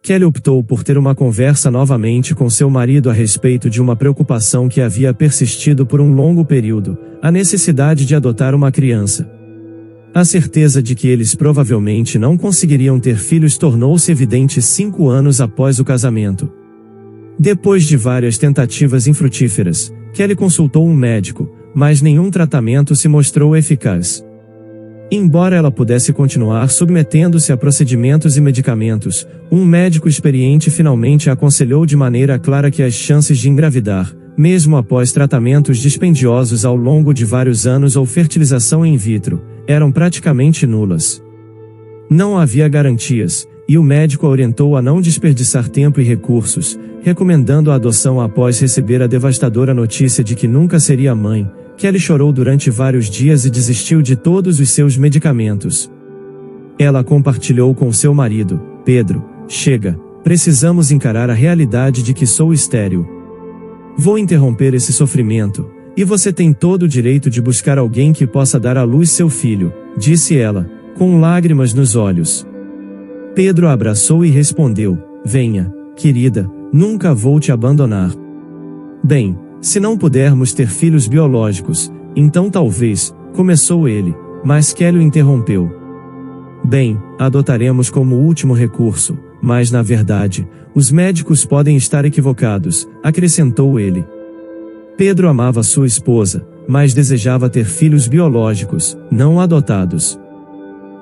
Kelly optou por ter uma conversa novamente com seu marido a respeito de uma preocupação que havia persistido por um longo período, a necessidade de adotar uma criança. A certeza de que eles provavelmente não conseguiriam ter filhos tornou-se evidente 5 anos após o casamento. Depois de várias tentativas infrutíferas, Kelly consultou um médico, mas nenhum tratamento se mostrou eficaz. Embora ela pudesse continuar submetendo-se a procedimentos e medicamentos, um médico experiente finalmente aconselhou de maneira clara que as chances de engravidar, mesmo após tratamentos dispendiosos ao longo de vários anos ou fertilização in vitro, eram praticamente nulas. Não havia garantias, e o médico a orientou a não desperdiçar tempo e recursos, recomendando a adoção após receber a devastadora notícia de que nunca seria mãe. Kelly chorou durante vários dias e desistiu de todos os seus medicamentos. Ela compartilhou com seu marido: Pedro, chega, precisamos encarar a realidade de que sou estéril. Vou interromper esse sofrimento, e você tem todo o direito de buscar alguém que possa dar à luz seu filho, disse ela, com lágrimas nos olhos. Pedro a abraçou e respondeu: venha, querida, nunca vou te abandonar. Bem, se não pudermos ter filhos biológicos, então talvez, começou ele, mas Kelly o interrompeu. Bem, adotaremos como último recurso, mas na verdade, os médicos podem estar equivocados, acrescentou ele. Pedro amava sua esposa, mas desejava ter filhos biológicos, não adotados.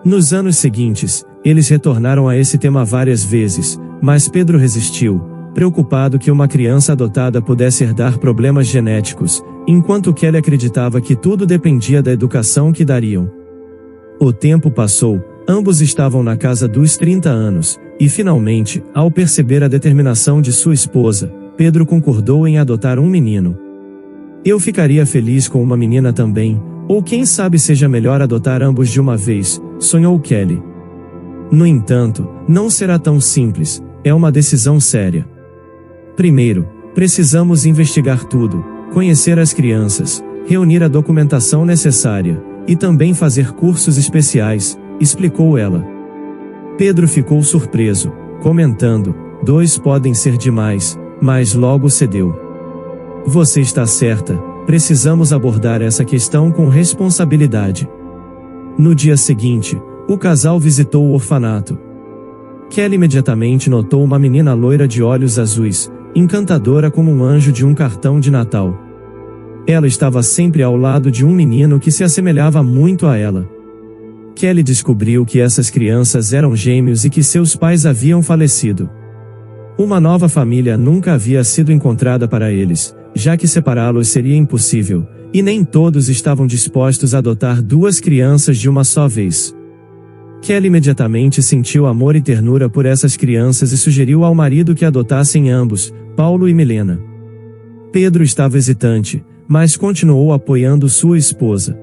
Nos anos seguintes, eles retornaram a esse tema várias vezes, mas Pedro resistiu, preocupado que uma criança adotada pudesse herdar problemas genéticos, enquanto Kelly acreditava que tudo dependia da educação que dariam. O tempo passou, ambos estavam na casa dos 30 anos, e finalmente, ao perceber a determinação de sua esposa, Pedro concordou em adotar um menino. Eu ficaria feliz com uma menina também, ou quem sabe seja melhor adotar ambos de uma vez, sonhou Kelly. No entanto, não será tão simples, é uma decisão séria. Primeiro, precisamos investigar tudo, conhecer as crianças, reunir a documentação necessária, e também fazer cursos especiais, explicou ela. Pedro ficou surpreso, comentando: 2 podem ser demais, mas logo cedeu. Você está certa, precisamos abordar essa questão com responsabilidade. No dia seguinte, o casal visitou o orfanato. Kelly imediatamente notou uma menina loira de olhos azuis, encantadora como um anjo de um cartão de Natal. Ela estava sempre ao lado de um menino que se assemelhava muito a ela. Kelly descobriu que essas crianças eram gêmeos e que seus pais haviam falecido. Uma nova família nunca havia sido encontrada para eles, já que separá-los seria impossível, e nem todos estavam dispostos a adotar 2 crianças de uma só vez. Kelly imediatamente sentiu amor e ternura por essas crianças e sugeriu ao marido que adotassem ambos, Paulo e Milena. Pedro estava hesitante, mas continuou apoiando sua esposa.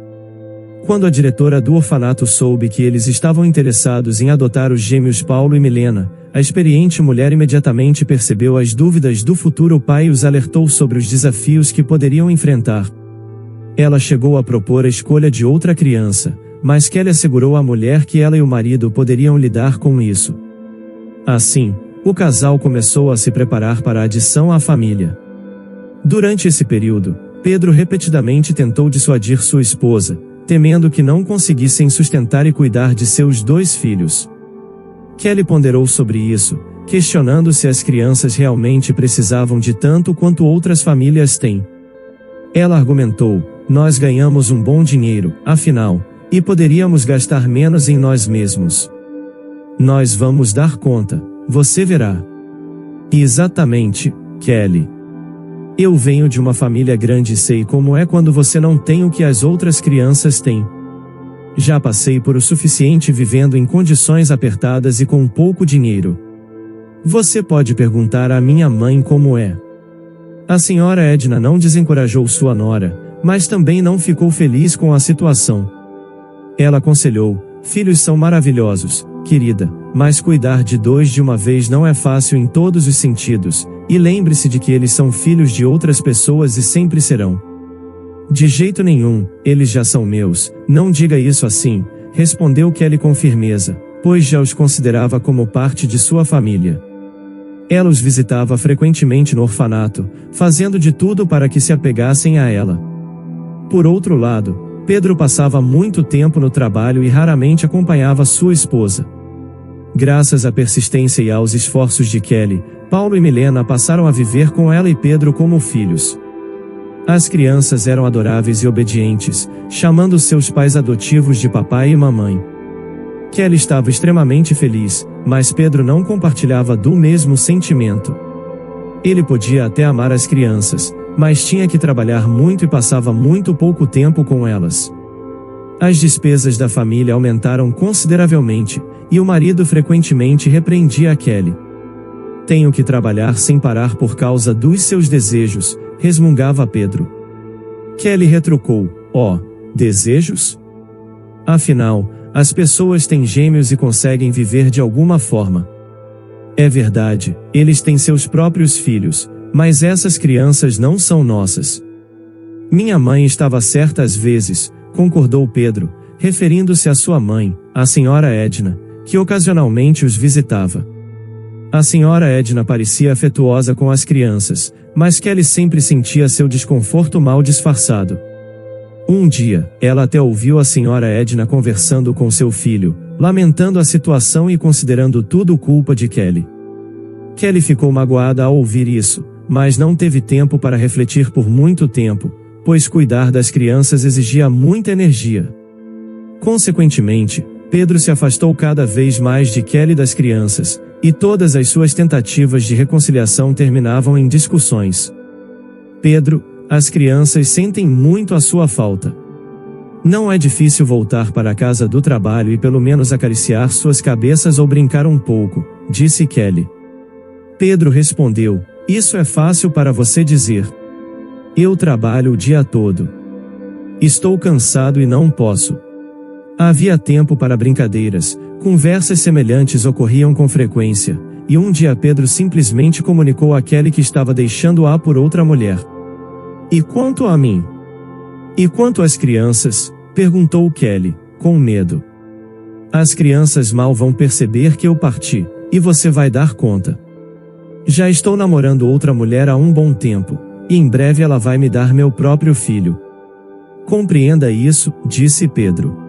Quando a diretora do orfanato soube que eles estavam interessados em adotar os gêmeos Paulo e Milena, a experiente mulher imediatamente percebeu as dúvidas do futuro pai e os alertou sobre os desafios que poderiam enfrentar. Ela chegou a propor a escolha de outra criança, mas Kelly assegurou à mulher que ela e o marido poderiam lidar com isso. Assim, o casal começou a se preparar para a adição à família. Durante esse período, Pedro repetidamente tentou dissuadir sua esposa, temendo que não conseguissem sustentar e cuidar de seus 2 filhos. Kelly ponderou sobre isso, questionando se as crianças realmente precisavam de tanto quanto outras famílias têm. Ela argumentou: nós ganhamos um bom dinheiro, afinal, e poderíamos gastar menos em nós mesmos. Nós vamos dar conta, você verá. Exatamente, Kelly. Eu venho de uma família grande e sei como é quando você não tem o que as outras crianças têm. Já passei por o suficiente vivendo em condições apertadas e com pouco dinheiro. Você pode perguntar à minha mãe como é. A senhora Edna não desencorajou sua nora, mas também não ficou feliz com a situação. Ela aconselhou: filhos são maravilhosos, querida, mas cuidar de 2 de uma vez não é fácil em todos os sentidos, e lembre-se de que eles são filhos de outras pessoas e sempre serão. De jeito nenhum, eles já são meus, não diga isso assim, respondeu Kelly com firmeza, pois já os considerava como parte de sua família. Ela os visitava frequentemente no orfanato, fazendo de tudo para que se apegassem a ela. Por outro lado, Pedro passava muito tempo no trabalho e raramente acompanhava sua esposa. Graças à persistência e aos esforços de Kelly, Paulo e Milena passaram a viver com ela e Pedro como filhos. As crianças eram adoráveis e obedientes, chamando seus pais adotivos de papai e mamãe. Kelly estava extremamente feliz, mas Pedro não compartilhava do mesmo sentimento. Ele podia até amar as crianças, mas tinha que trabalhar muito e passava muito pouco tempo com elas. As despesas da família aumentaram consideravelmente, e o marido frequentemente repreendia a Kelly. Tenho que trabalhar sem parar por causa dos seus desejos, resmungava Pedro. Kelly retrucou: desejos? Afinal, as pessoas têm gêmeos e conseguem viver de alguma forma. É verdade, eles têm seus próprios filhos, mas essas crianças não são nossas. Minha mãe estava certa às vezes, concordou Pedro, referindo-se à sua mãe, a senhora Edna, que ocasionalmente os visitava. A senhora Edna parecia afetuosa com as crianças, mas Kelly sempre sentia seu desconforto mal disfarçado. Um dia, ela até ouviu a senhora Edna conversando com seu filho, lamentando a situação e considerando tudo culpa de Kelly. Kelly ficou magoada ao ouvir isso, mas não teve tempo para refletir por muito tempo, pois cuidar das crianças exigia muita energia. Consequentemente, Pedro se afastou cada vez mais de Kelly e das crianças, e todas as suas tentativas de reconciliação terminavam em discussões. Pedro, as crianças sentem muito a sua falta. Não é difícil voltar para a casa do trabalho e pelo menos acariciar suas cabeças ou brincar um pouco, disse Kelly. Pedro respondeu: isso é fácil para você dizer. Eu trabalho o dia todo. Estou cansado e não posso. Havia tempo para brincadeiras, conversas semelhantes ocorriam com frequência, e um dia Pedro simplesmente comunicou a Kelly que estava deixando-a por outra mulher. E quanto a mim? E quanto às crianças? Perguntou Kelly, com medo. As crianças mal vão perceber que eu parti, e você vai dar conta. Já estou namorando outra mulher há um bom tempo, e em breve ela vai me dar meu próprio filho. Compreenda isso, disse Pedro.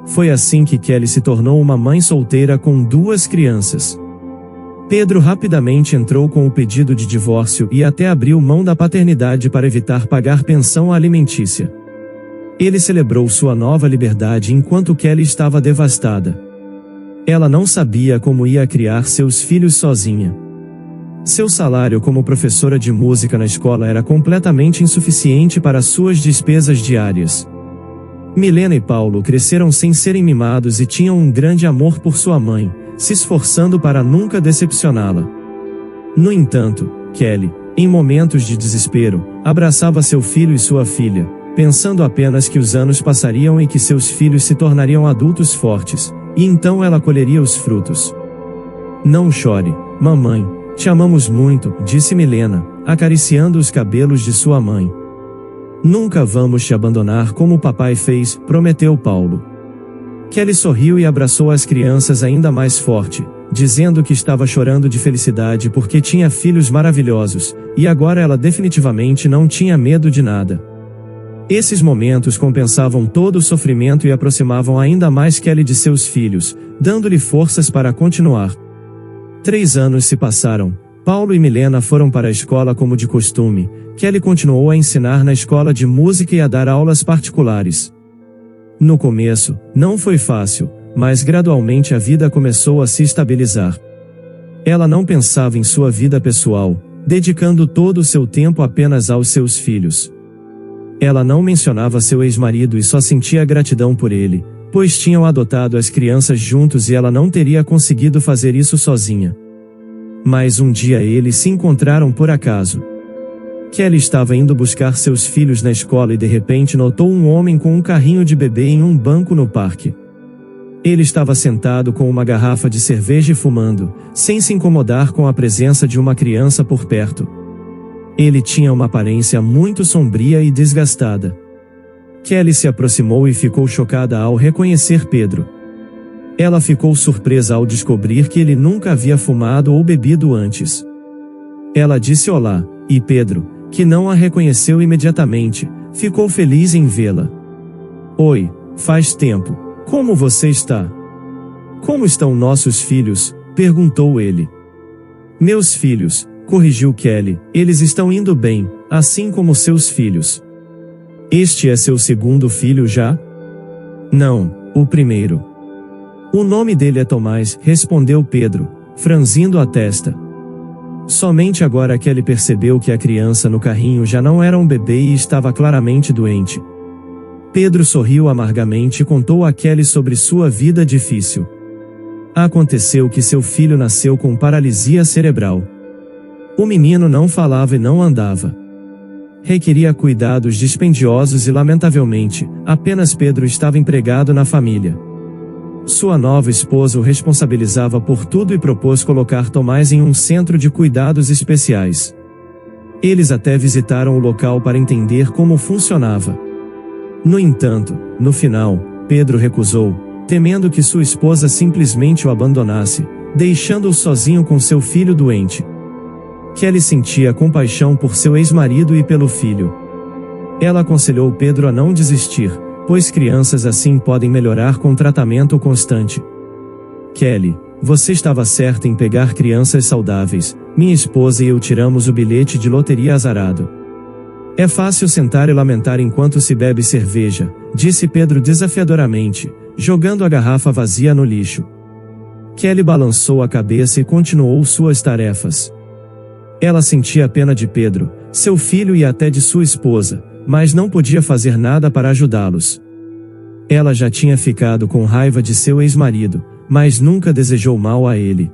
Foi assim que Kelly se tornou uma mãe solteira com 2 crianças. Pedro rapidamente entrou com o pedido de divórcio e até abriu mão da paternidade para evitar pagar pensão alimentícia. Ele celebrou sua nova liberdade enquanto Kelly estava devastada. Ela não sabia como ia criar seus filhos sozinha. Seu salário como professora de música na escola era completamente insuficiente para suas despesas diárias. Milena e Paulo cresceram sem serem mimados e tinham um grande amor por sua mãe, se esforçando para nunca decepcioná-la. No entanto, Kelly, em momentos de desespero, abraçava seu filho e sua filha, pensando apenas que os anos passariam e que seus filhos se tornariam adultos fortes, e então ela colheria os frutos. Não chore, mamãe, te amamos muito, disse Milena, acariciando os cabelos de sua mãe. Nunca vamos te abandonar como o papai fez, prometeu Paulo. Kelly sorriu e abraçou as crianças ainda mais forte, dizendo que estava chorando de felicidade porque tinha filhos maravilhosos, e agora ela definitivamente não tinha medo de nada. Esses momentos compensavam todo o sofrimento e aproximavam ainda mais Kelly de seus filhos, dando-lhe forças para continuar. 3 anos se passaram. Paulo e Milena foram para a escola como de costume. Kelly continuou a ensinar na escola de música e a dar aulas particulares. No começo, não foi fácil, mas gradualmente a vida começou a se estabilizar. Ela não pensava em sua vida pessoal, dedicando todo o seu tempo apenas aos seus filhos. Ela não mencionava seu ex-marido e só sentia gratidão por ele, pois tinham adotado as crianças juntos e ela não teria conseguido fazer isso sozinha. Mas um dia eles se encontraram por acaso. Kelly estava indo buscar seus filhos na escola e de repente notou um homem com um carrinho de bebê em um banco no parque. Ele estava sentado com uma garrafa de cerveja e fumando, sem se incomodar com a presença de uma criança por perto. Ele tinha uma aparência muito sombria e desgastada. Kelly se aproximou e ficou chocada ao reconhecer Pedro. Ela ficou surpresa ao descobrir que ele nunca havia fumado ou bebido antes. Ela disse olá, e Pedro, que não a reconheceu imediatamente, ficou feliz em vê-la. Oi, faz tempo. Como você está? Como estão nossos filhos? Perguntou ele. Meus filhos, corrigiu Kelly, eles estão indo bem, assim como seus filhos. Este é seu segundo filho já? Não, o primeiro. O nome dele é Tomás, respondeu Pedro, franzindo a testa. Somente agora Kelly percebeu que a criança no carrinho já não era um bebê e estava claramente doente. Pedro sorriu amargamente e contou a Kelly sobre sua vida difícil. Aconteceu que seu filho nasceu com paralisia cerebral. O menino não falava e não andava. Requeria cuidados dispendiosos e, lamentavelmente, apenas Pedro estava empregado na família. Sua nova esposa o responsabilizava por tudo e propôs colocar Tomás em um centro de cuidados especiais. Eles até visitaram o local para entender como funcionava. No entanto, no final, Pedro recusou, temendo que sua esposa simplesmente o abandonasse, deixando-o sozinho com seu filho doente. Kelly sentia compaixão por seu ex-marido e pelo filho. Ela aconselhou Pedro a não desistir, pois crianças assim podem melhorar com tratamento constante. Kelly, você estava certa em pegar crianças saudáveis, minha esposa e eu tiramos o bilhete de loteria azarado. É fácil sentar e lamentar enquanto se bebe cerveja, disse Pedro desafiadoramente, jogando a garrafa vazia no lixo. Kelly balançou a cabeça e continuou suas tarefas. Ela sentia pena de Pedro, seu filho e até de sua esposa, mas não podia fazer nada para ajudá-los. Ela já tinha ficado com raiva de seu ex-marido, mas nunca desejou mal a ele.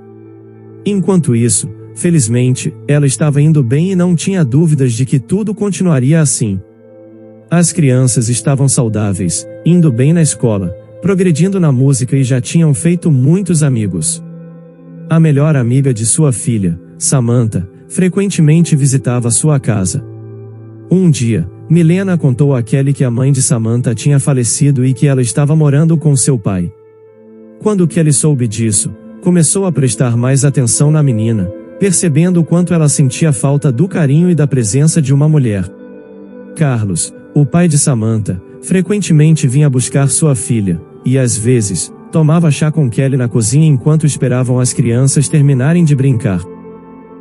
Enquanto isso, felizmente, ela estava indo bem e não tinha dúvidas de que tudo continuaria assim. As crianças estavam saudáveis, indo bem na escola, progredindo na música e já tinham feito muitos amigos. A melhor amiga de sua filha, Samantha, frequentemente visitava sua casa. Um dia, Milena contou a Kelly que a mãe de Samantha tinha falecido e que ela estava morando com seu pai. Quando Kelly soube disso, começou a prestar mais atenção na menina, percebendo o quanto ela sentia falta do carinho e da presença de uma mulher. Carlos, o pai de Samantha, frequentemente vinha buscar sua filha, e às vezes, tomava chá com Kelly na cozinha enquanto esperavam as crianças terminarem de brincar.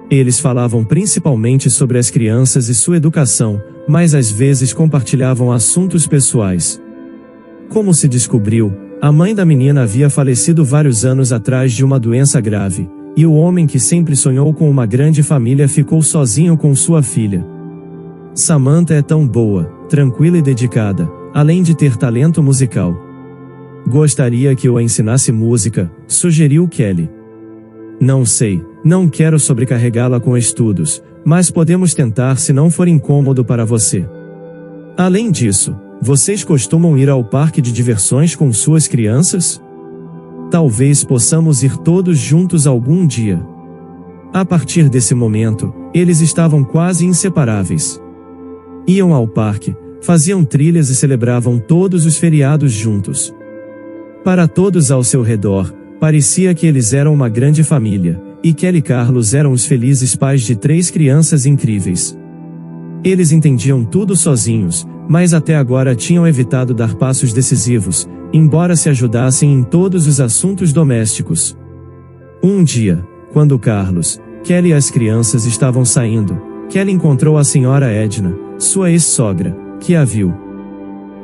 Eles falavam principalmente sobre as crianças e sua educação, mas às vezes compartilhavam assuntos pessoais. Como se descobriu, a mãe da menina havia falecido vários anos atrás de uma doença grave, e o homem que sempre sonhou com uma grande família ficou sozinho com sua filha. Samantha é tão boa, tranquila e dedicada, além de ter talento musical. Gostaria que eu a ensinasse música, sugeriu Kelly. Não sei, não quero sobrecarregá-la com estudos, mas podemos tentar se não for incômodo para você. Além disso, vocês costumam ir ao parque de diversões com suas crianças? Talvez possamos ir todos juntos algum dia. A partir desse momento, eles estavam quase inseparáveis. Iam ao parque, faziam trilhas e celebravam todos os feriados juntos. Para todos ao seu redor, parecia que eles eram uma grande família, e Kelly e Carlos eram os felizes pais de 3 crianças incríveis. Eles entendiam tudo sozinhos, mas até agora tinham evitado dar passos decisivos, embora se ajudassem em todos os assuntos domésticos. Um dia, quando Carlos, Kelly e as crianças estavam saindo, Kelly encontrou a senhora Edna, sua ex-sogra, que a viu.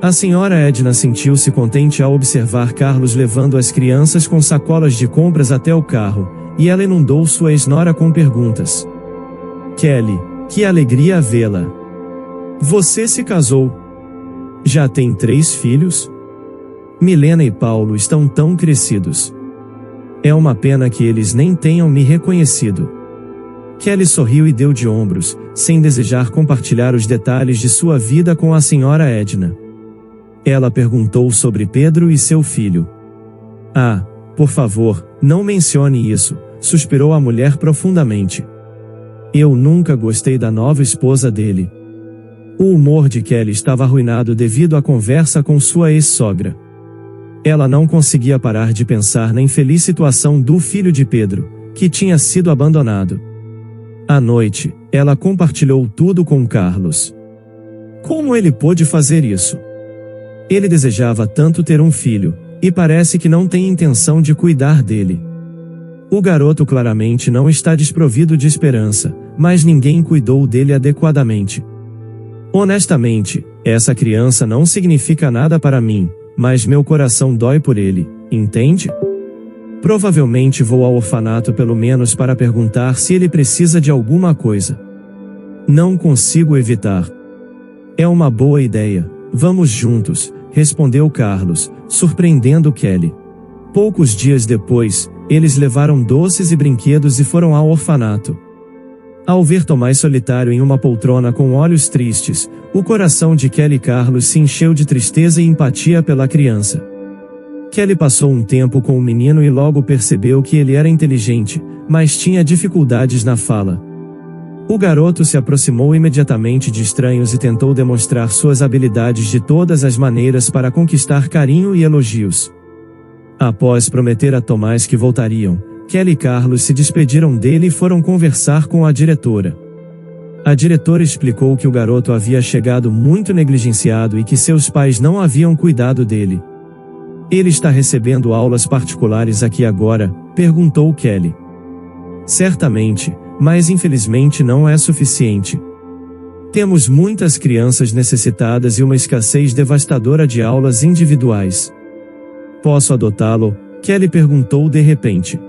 A senhora Edna sentiu-se contente ao observar Carlos levando as crianças com sacolas de compras até o carro, e ela inundou sua ex-nora com perguntas. Kelly, que alegria vê-la! Você se casou? Já tem 3 filhos? Milena e Paulo estão tão crescidos. É uma pena que eles nem tenham me reconhecido. Kelly sorriu e deu de ombros, sem desejar compartilhar os detalhes de sua vida com a senhora Edna. Ela perguntou sobre Pedro e seu filho. Ah, por favor, não mencione isso, suspirou a mulher profundamente. Eu nunca gostei da nova esposa dele. O humor de Kelly estava arruinado devido à conversa com sua ex-sogra. Ela não conseguia parar de pensar na infeliz situação do filho de Pedro, que tinha sido abandonado. À noite, ela compartilhou tudo com Carlos. Como ele pôde fazer isso? Ele desejava tanto ter um filho, e parece que não tem intenção de cuidar dele. O garoto claramente não está desprovido de esperança, mas ninguém cuidou dele adequadamente. Honestamente, essa criança não significa nada para mim, mas meu coração dói por ele, entende? Provavelmente vou ao orfanato pelo menos para perguntar se ele precisa de alguma coisa. Não consigo evitar. É uma boa ideia, vamos juntos, respondeu Carlos, surpreendendo Kelly. Poucos dias depois, eles levaram doces e brinquedos e foram ao orfanato. Ao ver Tomás solitário em uma poltrona com olhos tristes, o coração de Kelly e Carlos se encheu de tristeza e empatia pela criança. Kelly passou um tempo com o menino e logo percebeu que ele era inteligente, mas tinha dificuldades na fala. O garoto se aproximou imediatamente de estranhos e tentou demonstrar suas habilidades de todas as maneiras para conquistar carinho e elogios. Após prometer a Tomás que voltariam, Kelly e Carlos se despediram dele e foram conversar com a diretora. A diretora explicou que o garoto havia chegado muito negligenciado e que seus pais não haviam cuidado dele. Ele está recebendo aulas particulares aqui agora? Perguntou Kelly. Certamente, mas infelizmente não é suficiente. Temos muitas crianças necessitadas e uma escassez devastadora de aulas individuais. Posso adotá-lo? Kelly perguntou de repente.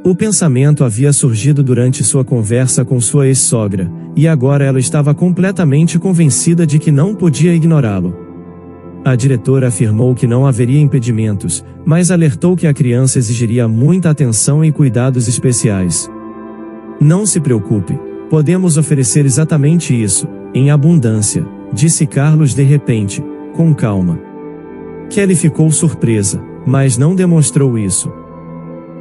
O pensamento havia surgido durante sua conversa com sua ex-sogra, e agora ela estava completamente convencida de que não podia ignorá-lo. A diretora afirmou que não haveria impedimentos, mas alertou que a criança exigiria muita atenção e cuidados especiais. Não se preocupe, podemos oferecer exatamente isso, em abundância, disse Carlos de repente, com calma. Kelly ficou surpresa, mas não demonstrou isso.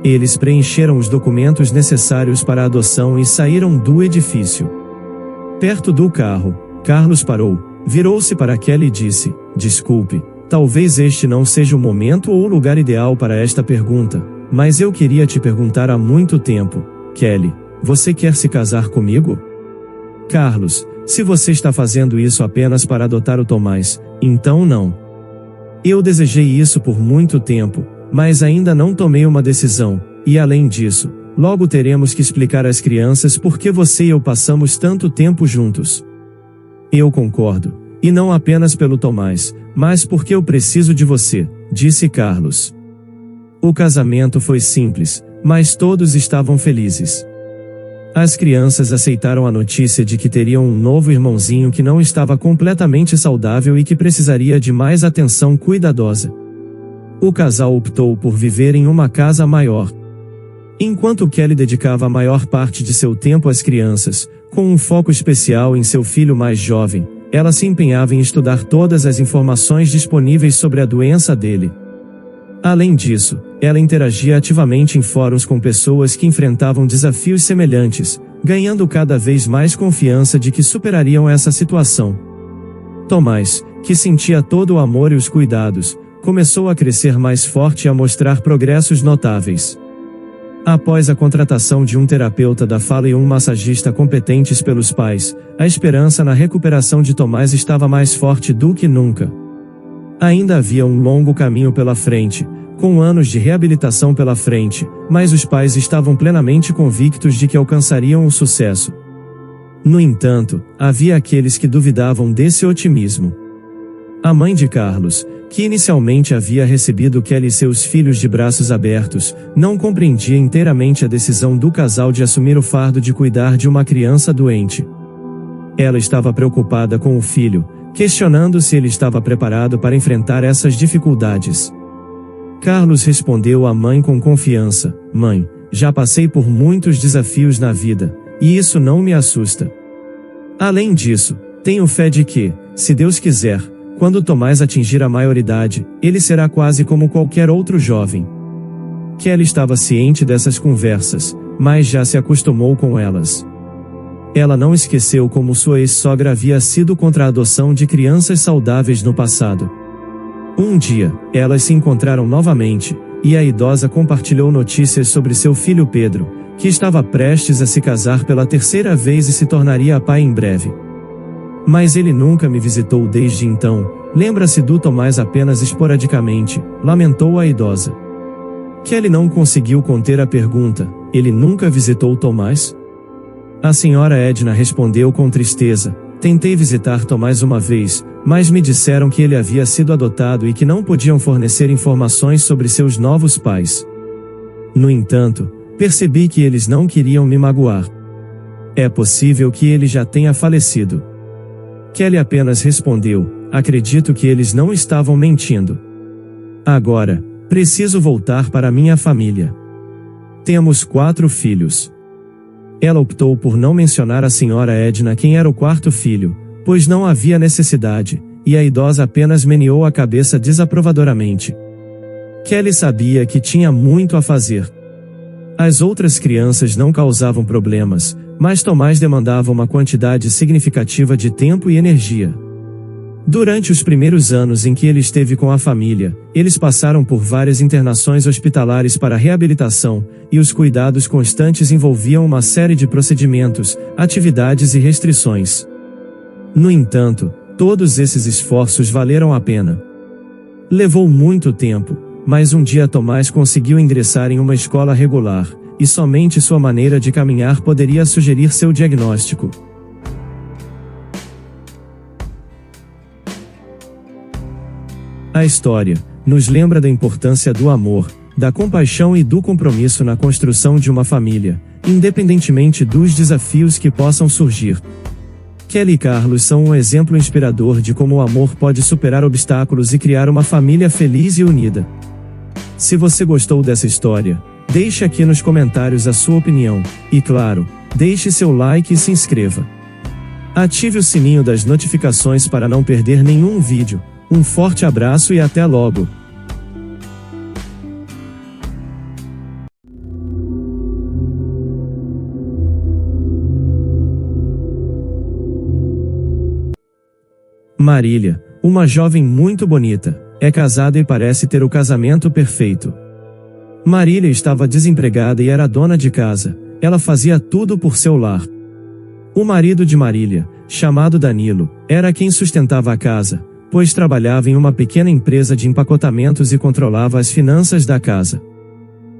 Eles preencheram os documentos necessários para a adoção e saíram do edifício. Perto do carro, Carlos parou, virou-se para Kelly e disse: desculpe, talvez este não seja o momento ou o lugar ideal para esta pergunta, mas eu queria te perguntar há muito tempo, Kelly. Você quer se casar comigo? Carlos, se você está fazendo isso apenas para adotar o Tomás, então não. Eu desejei isso por muito tempo, mas ainda não tomei uma decisão, e além disso, logo teremos que explicar às crianças por que você e eu passamos tanto tempo juntos. Eu concordo, e não apenas pelo Tomás, mas porque eu preciso de você, disse Carlos. O casamento foi simples, mas todos estavam felizes. As crianças aceitaram a notícia de que teriam um novo irmãozinho que não estava completamente saudável e que precisaria de mais atenção cuidadosa. O casal optou por viver em uma casa maior. Enquanto Kelly dedicava a maior parte de seu tempo às crianças, com um foco especial em seu filho mais jovem, ela se empenhava em estudar todas as informações disponíveis sobre a doença dele. Além disso, ela interagia ativamente em fóruns com pessoas que enfrentavam desafios semelhantes, ganhando cada vez mais confiança de que superariam essa situação. Tomás, que sentia todo o amor e os cuidados, começou a crescer mais forte e a mostrar progressos notáveis. Após a contratação de um terapeuta da fala e um massagista competentes pelos pais, a esperança na recuperação de Tomás estava mais forte do que nunca. Ainda havia um longo caminho pela frente, com anos de reabilitação pela frente, mas os pais estavam plenamente convictos de que alcançariam o sucesso. No entanto, havia aqueles que duvidavam desse otimismo. A mãe de Carlos, que inicialmente havia recebido Kelly e seus filhos de braços abertos, não compreendia inteiramente a decisão do casal de assumir o fardo de cuidar de uma criança doente. Ela estava preocupada com o filho, questionando se ele estava preparado para enfrentar essas dificuldades. Carlos respondeu à mãe com confiança: mãe, já passei por muitos desafios na vida, e isso não me assusta. Além disso, tenho fé de que, se Deus quiser, quando Tomás atingir a maioridade, ele será quase como qualquer outro jovem. Kelly estava ciente dessas conversas, mas já se acostumou com elas. Ela não esqueceu como sua ex-sogra havia sido contra a adoção de crianças saudáveis no passado. Um dia, elas se encontraram novamente, e a idosa compartilhou notícias sobre seu filho Pedro, que estava prestes a se casar pela terceira vez e se tornaria pai em breve. Mas ele nunca me visitou desde então, lembra-se do Tomás apenas esporadicamente, lamentou a idosa. Kelly não conseguiu conter a pergunta, ele nunca visitou Tomás? A senhora Edna respondeu com tristeza, tentei visitar Tomás uma vez, mas me disseram que ele havia sido adotado e que não podiam fornecer informações sobre seus novos pais. No entanto, percebi que eles não queriam me magoar. É possível que ele já tenha falecido. Kelly apenas respondeu, acredito que eles não estavam mentindo. Agora, preciso voltar para minha família. Temos 4 filhos. Ela optou por não mencionar a senhora Edna quem era o 4º filho, pois não havia necessidade, e a idosa apenas meneou a cabeça desaprovadoramente. Kelly sabia que tinha muito a fazer. As outras crianças não causavam problemas, mas Tomás demandava uma quantidade significativa de tempo e energia. Durante os primeiros anos em que ele esteve com a família, eles passaram por várias internações hospitalares para reabilitação, e os cuidados constantes envolviam uma série de procedimentos, atividades e restrições. No entanto, todos esses esforços valeram a pena. Levou muito tempo, mas um dia Tomás conseguiu ingressar em uma escola regular, e somente sua maneira de caminhar poderia sugerir seu diagnóstico. A história nos lembra da importância do amor, da compaixão e do compromisso na construção de uma família, independentemente dos desafios que possam surgir. Kelly e Carlos são um exemplo inspirador de como o amor pode superar obstáculos e criar uma família feliz e unida. Se você gostou dessa história, deixe aqui nos comentários a sua opinião, e claro, deixe seu like e se inscreva. Ative o sininho das notificações para não perder nenhum vídeo. Um forte abraço e até logo! Marília, uma jovem muito bonita, é casada e parece ter o casamento perfeito. Marília estava desempregada e era dona de casa, ela fazia tudo por seu lar. O marido de Marília, chamado Danilo, era quem sustentava a casa, pois trabalhava em uma pequena empresa de empacotamentos e controlava as finanças da casa.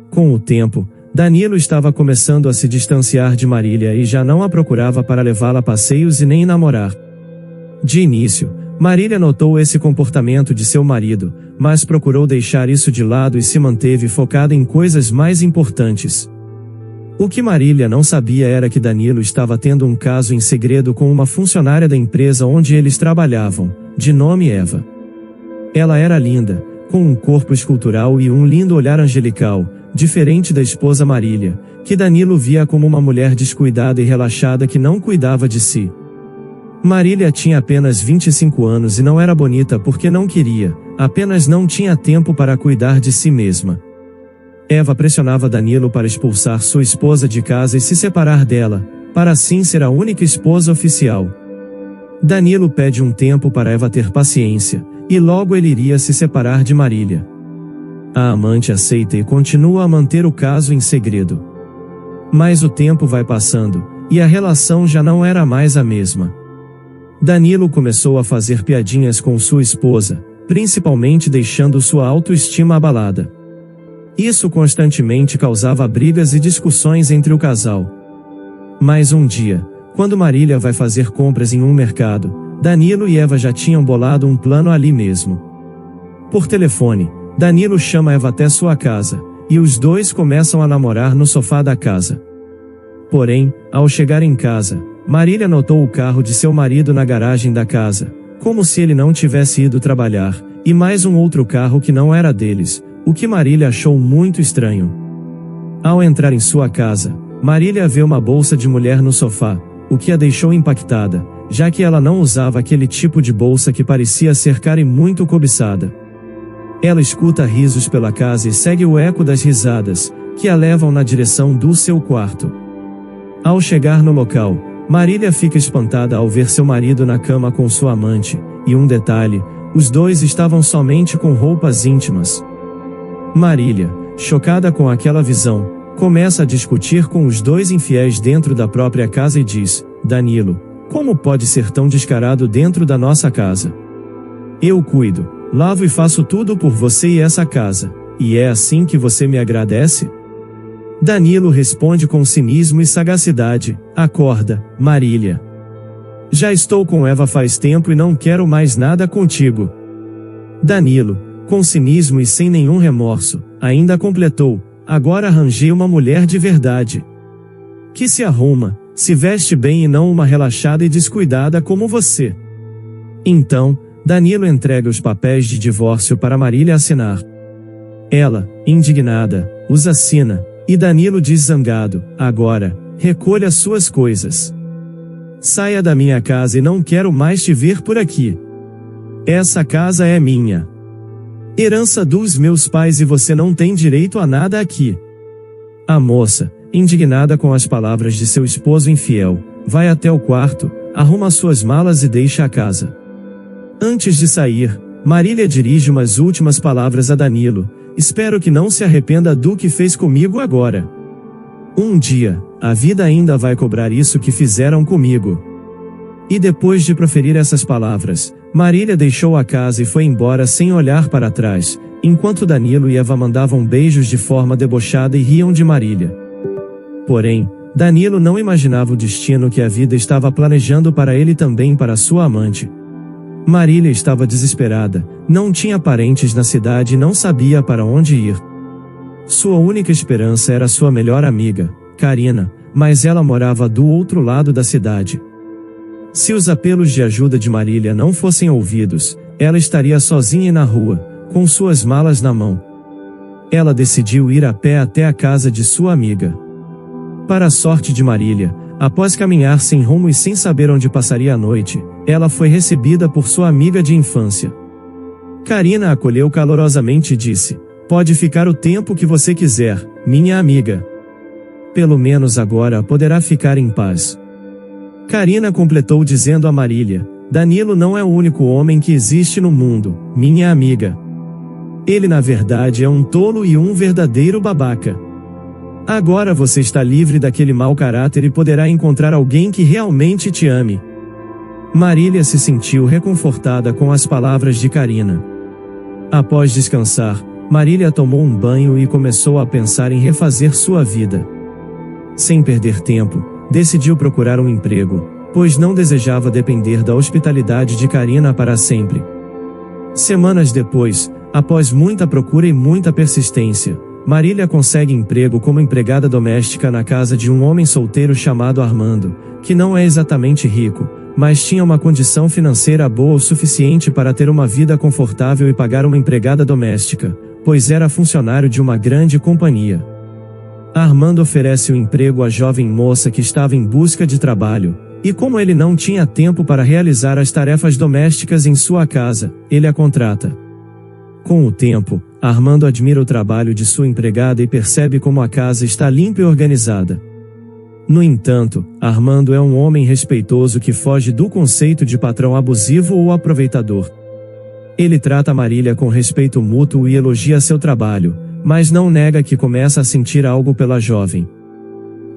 Com o tempo, Danilo estava começando a se distanciar de Marília e já não a procurava para levá-la a passeios e nem namorar. De início, Marília notou esse comportamento de seu marido, mas procurou deixar isso de lado e se manteve focada em coisas mais importantes. O que Marília não sabia era que Danilo estava tendo um caso em segredo com uma funcionária da empresa onde eles trabalhavam, de nome Eva. Ela era linda, com um corpo escultural e um lindo olhar angelical, diferente da esposa Marília, que Danilo via como uma mulher descuidada e relaxada que não cuidava de si. Marília tinha apenas 25 anos e não era bonita porque não queria, apenas não tinha tempo para cuidar de si mesma. Eva pressionava Danilo para expulsar sua esposa de casa e se separar dela, para assim ser a única esposa oficial. Danilo pede um tempo para Eva ter paciência, e logo ele iria se separar de Marília. A amante aceita e continua a manter o caso em segredo. Mas o tempo vai passando, e a relação já não era mais a mesma. Danilo começou a fazer piadinhas com sua esposa, principalmente deixando sua autoestima abalada. Isso constantemente causava brigas e discussões entre o casal. Mas um dia, quando Marília vai fazer compras em um mercado, Danilo e Eva já tinham bolado um plano ali mesmo. Por telefone, Danilo chama Eva até sua casa, e os dois começam a namorar no sofá da casa. Porém, ao chegar em casa, Marília notou o carro de seu marido na garagem da casa, como se ele não tivesse ido trabalhar, e mais um outro carro que não era deles, o que Marília achou muito estranho. Ao entrar em sua casa, Marília vê uma bolsa de mulher no sofá, o que a deixou impactada, já que ela não usava aquele tipo de bolsa que parecia ser cara e muito cobiçada. Ela escuta risos pela casa e segue o eco das risadas, que a levam na direção do seu quarto. Ao chegar no local, Marília fica espantada ao ver seu marido na cama com sua amante, e um detalhe, os dois estavam somente com roupas íntimas. Marília, chocada com aquela visão, Começa a discutir com os dois infiéis dentro da própria casa e diz: Danilo, como pode ser tão descarado dentro da nossa casa? Eu cuido, lavo e faço tudo por você e essa casa, e é assim que você me agradece? Danilo responde com cinismo e sagacidade: acorda, Marília. Já estou com Eva faz tempo e não quero mais nada contigo. Danilo, com cinismo e sem nenhum remorso, ainda completou: agora arranjei uma mulher de verdade. Que se arruma, se veste bem e não uma relaxada e descuidada como você. Então, Danilo entrega os papéis de divórcio para Marília assinar. Ela, indignada, os assina, e Danilo diz zangado: agora, recolha suas coisas. Saia da minha casa e não quero mais te ver por aqui. Essa casa é minha. Herança dos meus pais e você não tem direito a nada aqui. A moça, indignada com as palavras de seu esposo infiel, vai até o quarto, arruma suas malas e deixa a casa. Antes de sair, Marília dirige umas últimas palavras a Danilo: espero que não se arrependa do que fez comigo agora. Um dia, a vida ainda vai cobrar isso que fizeram comigo. E depois de proferir essas palavras, Marília deixou a casa e foi embora sem olhar para trás, enquanto Danilo e Eva mandavam beijos de forma debochada e riam de Marília. Porém, Danilo não imaginava o destino que a vida estava planejando para ele e também para sua amante. Marília estava desesperada, não tinha parentes na cidade e não sabia para onde ir. Sua única esperança era sua melhor amiga, Karina, mas ela morava do outro lado da cidade. Se os apelos de ajuda de Marília não fossem ouvidos, ela estaria sozinha na rua, com suas malas na mão. Ela decidiu ir a pé até a casa de sua amiga. Para a sorte de Marília, após caminhar sem rumo e sem saber onde passaria a noite, ela foi recebida por sua amiga de infância. Karina a acolheu calorosamente e disse: pode ficar o tempo que você quiser, minha amiga. Pelo menos agora poderá ficar em paz. Karina completou dizendo a Marília: Danilo não é o único homem que existe no mundo, minha amiga. Ele na verdade é um tolo e um verdadeiro babaca. Agora você está livre daquele mau caráter e poderá encontrar alguém que realmente te ame. Marília se sentiu reconfortada com as palavras de Karina. Após descansar, Marília tomou um banho e começou a pensar em refazer sua vida. Sem perder tempo, decidiu procurar um emprego, pois não desejava depender da hospitalidade de Karina para sempre. Semanas depois, após muita procura e muita persistência, Marília consegue emprego como empregada doméstica na casa de um homem solteiro chamado Armando, que não é exatamente rico, mas tinha uma condição financeira boa o suficiente para ter uma vida confortável e pagar uma empregada doméstica, pois era funcionário de uma grande companhia. Armando oferece o emprego à jovem moça que estava em busca de trabalho, e como ele não tinha tempo para realizar as tarefas domésticas em sua casa, ele a contrata. Com o tempo, Armando admira o trabalho de sua empregada e percebe como a casa está limpa e organizada. No entanto, Armando é um homem respeitoso que foge do conceito de patrão abusivo ou aproveitador. Ele trata Marília com respeito mútuo e elogia seu trabalho, mas não nega que começa a sentir algo pela jovem.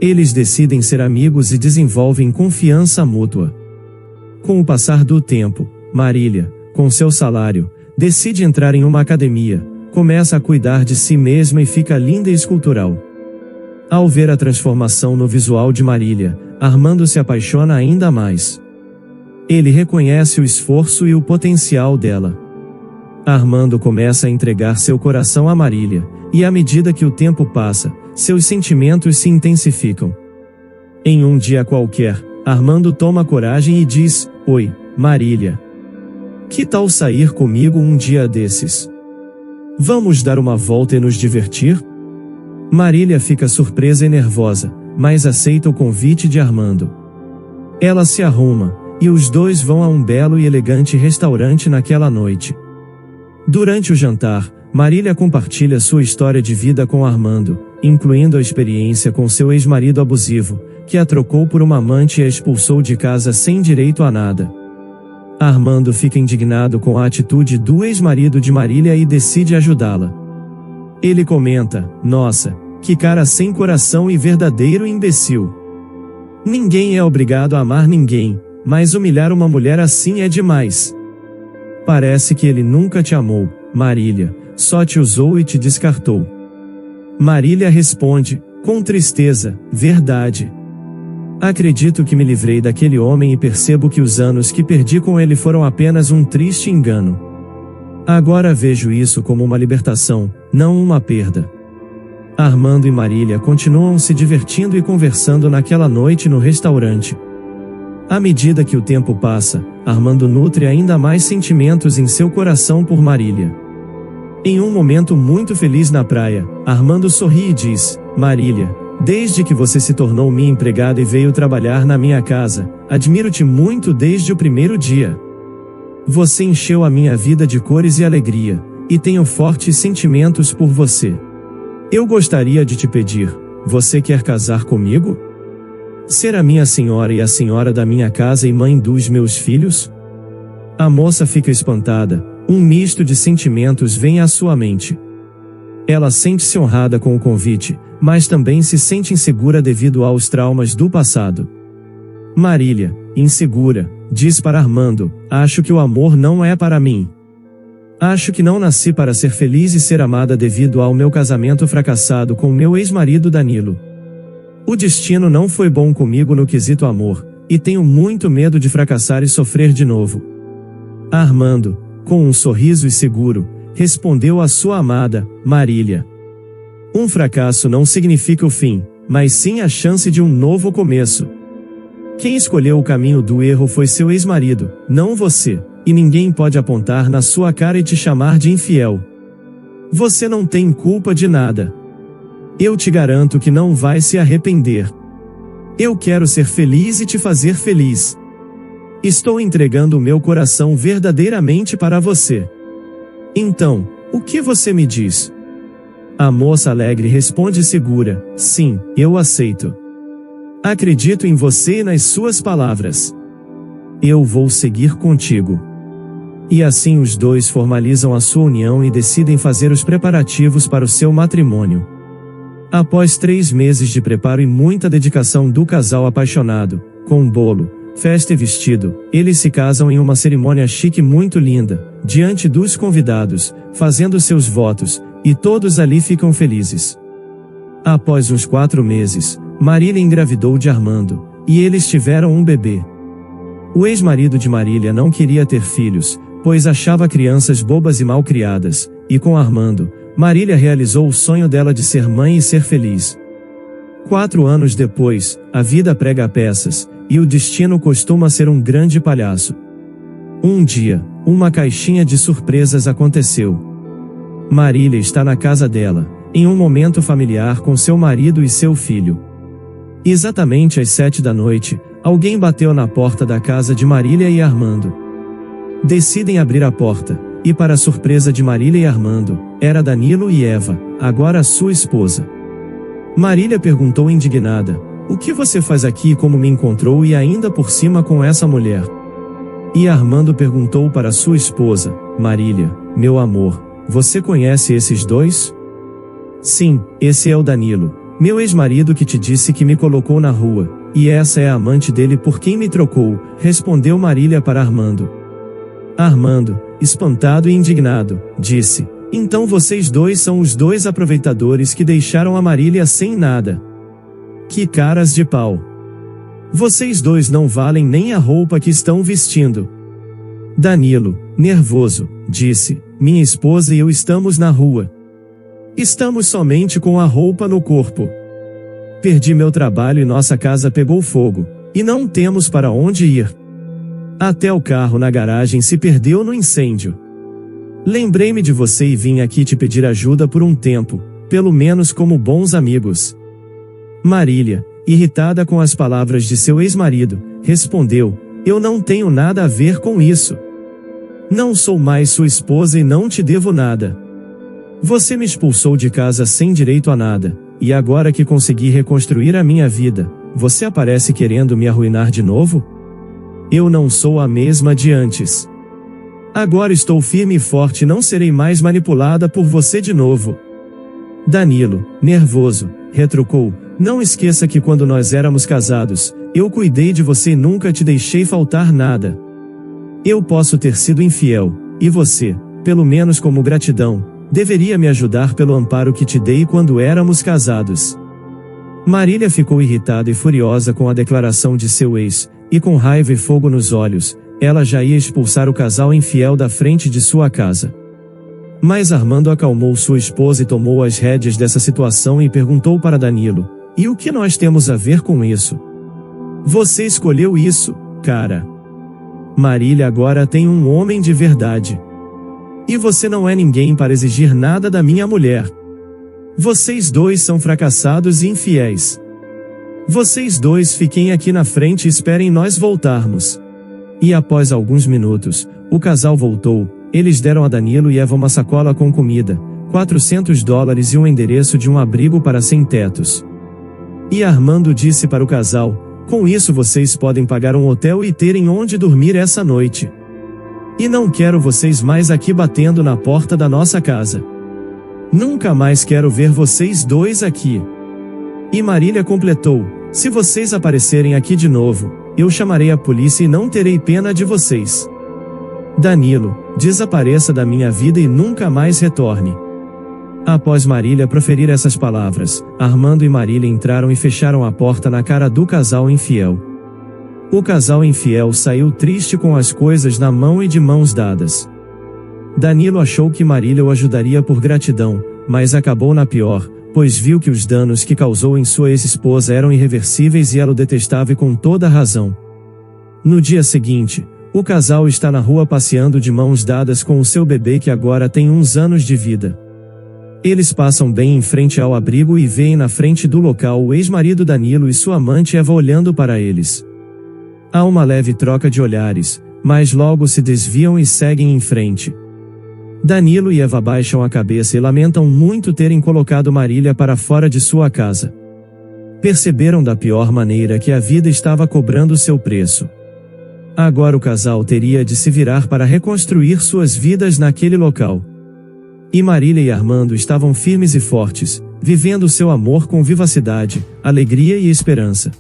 Eles decidem ser amigos e desenvolvem confiança mútua. Com o passar do tempo, Marília, com seu salário, decide entrar em uma academia, começa a cuidar de si mesma e fica linda e escultural. Ao ver a transformação no visual de Marília, Armando se apaixona ainda mais. Ele reconhece o esforço e o potencial dela. Armando começa a entregar seu coração a Marília, e à medida que o tempo passa, seus sentimentos se intensificam. Em um dia qualquer, Armando toma coragem e diz: Oi, Marília. Que tal sair comigo um dia desses? Vamos dar uma volta e nos divertir? Marília fica surpresa e nervosa, mas aceita o convite de Armando. Ela se arruma, e os dois vão a um belo e elegante restaurante naquela noite. Durante o jantar, Marília compartilha sua história de vida com Armando, incluindo a experiência com seu ex-marido abusivo, que a trocou por uma amante e a expulsou de casa sem direito a nada. Armando fica indignado com a atitude do ex-marido de Marília e decide ajudá-la. Ele comenta: Nossa, Que cara sem coração e verdadeiro imbecil. Ninguém é obrigado a amar ninguém, mas humilhar uma mulher assim é demais. Parece que ele nunca te amou, Marília, só te usou e te descartou. Marília responde, com tristeza, verdade. Acredito que me livrei daquele homem e percebo que os anos que perdi com ele foram apenas um triste engano. Agora vejo isso como uma libertação, não uma perda. Armando e Marília continuam se divertindo e conversando naquela noite no restaurante. À medida que o tempo passa, Armando nutre ainda mais sentimentos em seu coração por Marília. Em um momento muito feliz na praia, Armando sorri e diz, Marília, desde que você se tornou minha empregada e veio trabalhar na minha casa, admiro-te muito desde o primeiro dia. Você encheu a minha vida de cores e alegria, e tenho fortes sentimentos por você. Eu gostaria de te pedir, você quer casar comigo? Ser a minha senhora e a senhora da minha casa e mãe dos meus filhos? A moça fica espantada, um misto de sentimentos vem à sua mente. Ela sente-se honrada com o convite, mas também se sente insegura devido aos traumas do passado. Marília, insegura, diz para Armando, acho que o amor não é para mim. Acho que não nasci para ser feliz e ser amada devido ao meu casamento fracassado com meu ex-marido Danilo. O destino não foi bom comigo no quesito amor, e tenho muito medo de fracassar e sofrer de novo. Armando, com um sorriso e seguro, respondeu a sua amada, Marília. Um fracasso não significa o fim, mas sim a chance de um novo começo. Quem escolheu o caminho do erro foi seu ex-marido, não você. E ninguém pode apontar na sua cara e te chamar de infiel. Você não tem culpa de nada. Eu te garanto que não vai se arrepender. Eu quero ser feliz e te fazer feliz. Estou entregando o meu coração verdadeiramente para você. Então, o que você me diz? A moça alegre responde segura, sim, eu aceito. Acredito em você e nas suas palavras. Eu vou seguir contigo. E assim os dois formalizam a sua união e decidem fazer os preparativos para o seu matrimônio. Após 3 meses de preparo e muita dedicação do casal apaixonado, com bolo, festa e vestido, eles se casam em uma cerimônia chique muito linda, diante dos convidados, fazendo seus votos, e todos ali ficam felizes. Após uns 4 meses, Marília engravidou de Armando, e eles tiveram um bebê. O ex-marido de Marília não queria ter filhos, pois achava crianças bobas e mal criadas, e com Armando, Marília realizou o sonho dela de ser mãe e ser feliz. 4 anos depois, a vida prega peças, e o destino costuma ser um grande palhaço. Um dia, uma caixinha de surpresas aconteceu. Marília está na casa dela, em um momento familiar com seu marido e seu filho. Exatamente às 7 da noite, alguém bateu na porta da casa de Marília e Armando. Decidem abrir a porta, e para surpresa de Marília e Armando, era Danilo e Eva, agora sua esposa. Marília perguntou indignada, o que você faz aqui e como me encontrou e ainda por cima com essa mulher? E Armando perguntou para sua esposa, Marília, meu amor, você conhece esses dois? Sim, esse é o Danilo, meu ex-marido que te disse que me colocou na rua, e essa é a amante dele por quem me trocou, respondeu Marília para Armando. Armando, espantado e indignado, disse, então vocês dois são os 2 aproveitadores que deixaram a Marília sem nada. Que caras de pau! Vocês dois não valem nem a roupa que estão vestindo. Danilo, nervoso, disse, minha esposa e eu estamos na rua. Estamos somente com a roupa no corpo. Perdi meu trabalho e nossa casa pegou fogo, e não temos para onde ir. Até o carro na garagem se perdeu no incêndio. Lembrei-me de você e vim aqui te pedir ajuda por um tempo, pelo menos como bons amigos. Marília, irritada com as palavras de seu ex-marido, respondeu, eu não tenho nada a ver com isso. Não sou mais sua esposa e não te devo nada. Você me expulsou de casa sem direito a nada, e agora que consegui reconstruir a minha vida, você aparece querendo me arruinar de novo? Eu não sou a mesma de antes. Agora estou firme e forte e não serei mais manipulada por você de novo. Danilo, nervoso, retrucou: não esqueça que quando nós éramos casados, eu cuidei de você e nunca te deixei faltar nada. Eu posso ter sido infiel, e você, pelo menos como gratidão, deveria me ajudar pelo amparo que te dei quando éramos casados. Marília ficou irritada e furiosa com a declaração de seu ex, e com raiva e fogo nos olhos, ela já ia expulsar o casal infiel da frente de sua casa. Mas Armando acalmou sua esposa e tomou as rédeas dessa situação e perguntou para Danilo: e o que nós temos a ver com isso? Você escolheu isso, cara. Marília agora tem um homem de verdade. E você não é ninguém para exigir nada da minha mulher. Vocês dois são fracassados e infiéis. Vocês dois fiquem aqui na frente e esperem nós voltarmos. E após alguns minutos, o casal voltou. Eles deram a Danilo e Eva uma sacola com comida, $400 e um endereço de um abrigo para sem-tetos. E Armando disse para o casal: com isso vocês podem pagar um hotel e terem onde dormir essa noite. E não quero vocês mais aqui batendo na porta da nossa casa. Nunca mais quero ver vocês dois aqui. E Marília completou: se vocês aparecerem aqui de novo, eu chamarei a polícia e não terei pena de vocês. Danilo, desapareça da minha vida e nunca mais retorne. Após Marília proferir essas palavras, Armando e Marília entraram e fecharam a porta na cara do casal infiel. O casal infiel saiu triste com as coisas na mão e de mãos dadas. Danilo achou que Marília o ajudaria por gratidão, mas acabou na pior, pois viu que os danos que causou em sua ex-esposa eram irreversíveis e ela o detestava e com toda razão. No dia seguinte, o casal está na rua passeando de mãos dadas com o seu bebê que agora tem uns anos de vida. Eles passam bem em frente ao abrigo e veem na frente do local o ex-marido Danilo e sua amante Eva olhando para eles. Há uma leve troca de olhares, mas logo se desviam e seguem em frente. Danilo e Eva baixam a cabeça e lamentam muito terem colocado Marília para fora de sua casa. Perceberam da pior maneira que a vida estava cobrando seu preço. Agora o casal teria de se virar para reconstruir suas vidas naquele local. E Marília e Armando estavam firmes e fortes, vivendo seu amor com vivacidade, alegria e esperança.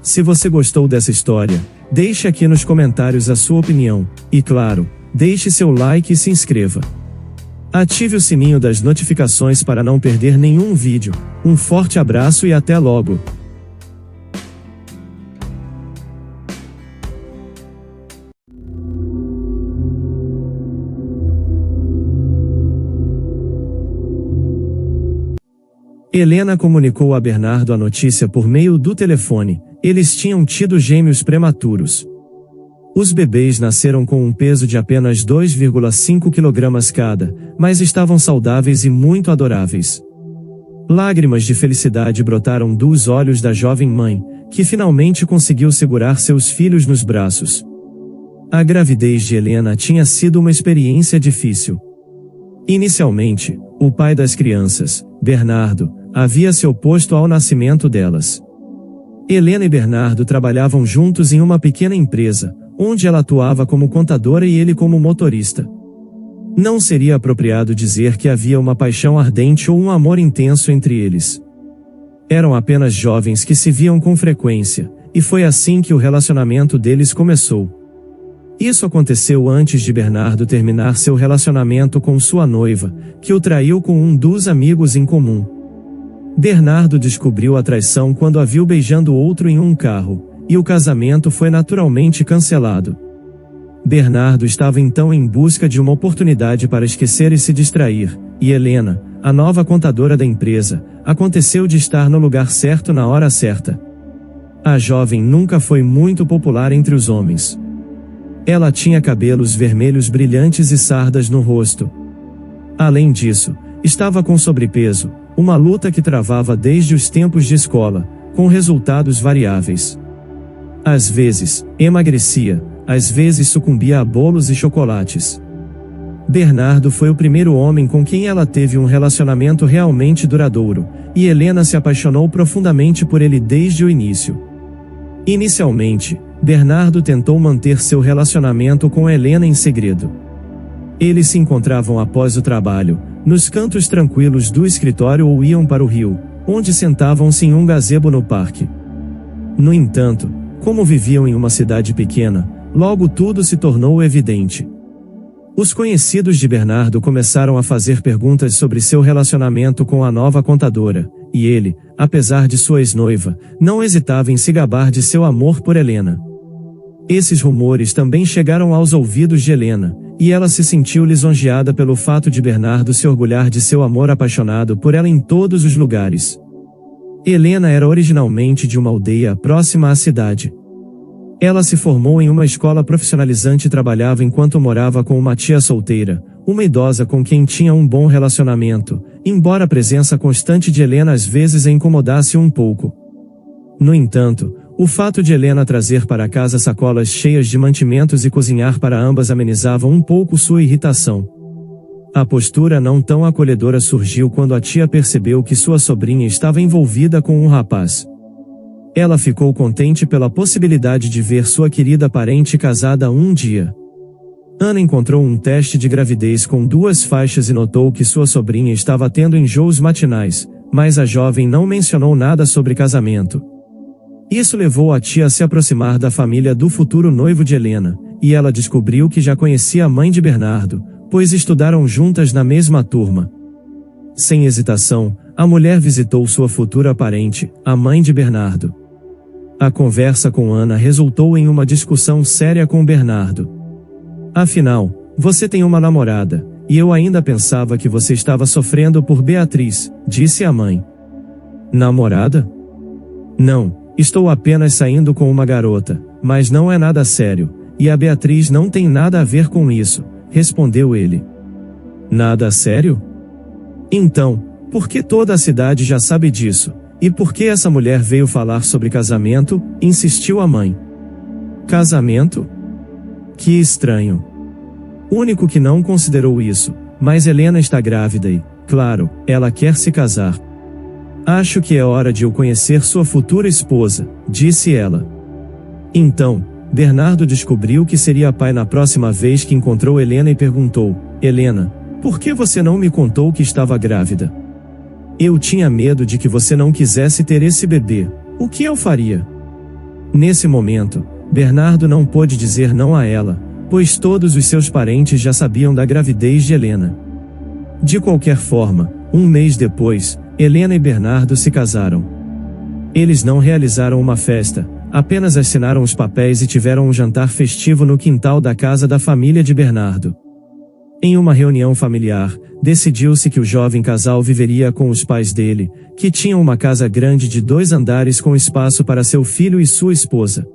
Se você gostou dessa história, deixe aqui nos comentários a sua opinião, e claro, deixe seu like e se inscreva. Ative o sininho das notificações para não perder nenhum vídeo. Um forte abraço e até logo! Helena comunicou a Bernardo a notícia por meio do telefone. Eles tinham tido gêmeos prematuros. Os bebês nasceram com um peso de apenas 2,5 kg cada, mas estavam saudáveis e muito adoráveis. Lágrimas de felicidade brotaram dos olhos da jovem mãe, que finalmente conseguiu segurar seus filhos nos braços. A gravidez de Helena tinha sido uma experiência difícil. Inicialmente, o pai das crianças, Bernardo, havia se oposto ao nascimento delas. Helena e Bernardo trabalhavam juntos em uma pequena empresa, onde ela atuava como contadora e ele como motorista. Não seria apropriado dizer que havia uma paixão ardente ou um amor intenso entre eles. Eram apenas jovens que se viam com frequência, e foi assim que o relacionamento deles começou. Isso aconteceu antes de Bernardo terminar seu relacionamento com sua noiva, que o traiu com um dos amigos em comum. Bernardo descobriu a traição quando a viu beijando outro em um carro, e o casamento foi naturalmente cancelado. Bernardo estava então em busca de uma oportunidade para esquecer e se distrair, e Helena, a nova contadora da empresa, aconteceu de estar no lugar certo na hora certa. A jovem nunca foi muito popular entre os homens. Ela tinha cabelos vermelhos brilhantes e sardas no rosto. Além disso, estava com sobrepeso, uma luta que travava desde os tempos de escola, com resultados variáveis. Às vezes, emagrecia, às vezes sucumbia a bolos e chocolates. Bernardo foi o primeiro homem com quem ela teve um relacionamento realmente duradouro, e Helena se apaixonou profundamente por ele desde o início. Inicialmente, Bernardo tentou manter seu relacionamento com Helena em segredo. Eles se encontravam após o trabalho, nos cantos tranquilos do escritório ou iam para o rio, onde sentavam-se em um gazebo no parque. No entanto, como viviam em uma cidade pequena, logo tudo se tornou evidente. Os conhecidos de Bernardo começaram a fazer perguntas sobre seu relacionamento com a nova contadora, e ele, apesar de sua ex-noiva, não hesitava em se gabar de seu amor por Helena. Esses rumores também chegaram aos ouvidos de Helena, e ela se sentiu lisonjeada pelo fato de Bernardo se orgulhar de seu amor apaixonado por ela em todos os lugares. Helena era originalmente de uma aldeia próxima à cidade. Ela se formou em uma escola profissionalizante e trabalhava enquanto morava com uma tia solteira, uma idosa com quem tinha um bom relacionamento, embora a presença constante de Helena às vezes a incomodasse um pouco. No entanto, o fato de Helena trazer para casa sacolas cheias de mantimentos e cozinhar para ambas amenizava um pouco sua irritação. A postura não tão acolhedora surgiu quando a tia percebeu que sua sobrinha estava envolvida com um rapaz. Ela ficou contente pela possibilidade de ver sua querida parente casada um dia. Ana encontrou um teste de gravidez com 2 faixas e notou que sua sobrinha estava tendo enjoos matinais, mas a jovem não mencionou nada sobre casamento. Isso levou a tia a se aproximar da família do futuro noivo de Helena, e ela descobriu que já conhecia a mãe de Bernardo, pois estudaram juntas na mesma turma. Sem hesitação, a mulher visitou sua futura parente, a mãe de Bernardo. A conversa com Ana resultou em uma discussão séria com Bernardo. Afinal, você tem uma namorada, e eu ainda pensava que você estava sofrendo por Beatriz, disse a mãe. Namorada? Não, estou apenas saindo com uma garota, mas não é nada sério, e a Beatriz não tem nada a ver com isso, respondeu ele. Nada sério? Então, por que toda a cidade já sabe disso? E por que essa mulher veio falar sobre casamento? Insistiu a mãe. Casamento? Que estranho. Único que não considerou isso, mas Helena está grávida e, claro, ela quer se casar. Acho que é hora de eu conhecer sua futura esposa, disse ela. Então, Bernardo descobriu que seria pai na próxima vez que encontrou Helena e perguntou: Helena, por que você não me contou que estava grávida? Eu tinha medo de que você não quisesse ter esse bebê. O que eu faria? Nesse momento, Bernardo não pôde dizer não a ela, pois todos os seus parentes já sabiam da gravidez de Helena. De qualquer forma, um mês depois, Helena e Bernardo se casaram. Eles não realizaram uma festa, apenas assinaram os papéis e tiveram um jantar festivo no quintal da casa da família de Bernardo. Em uma reunião familiar, decidiu-se que o jovem casal viveria com os pais dele, que tinham uma casa grande de 2 andares com espaço para seu filho e sua esposa.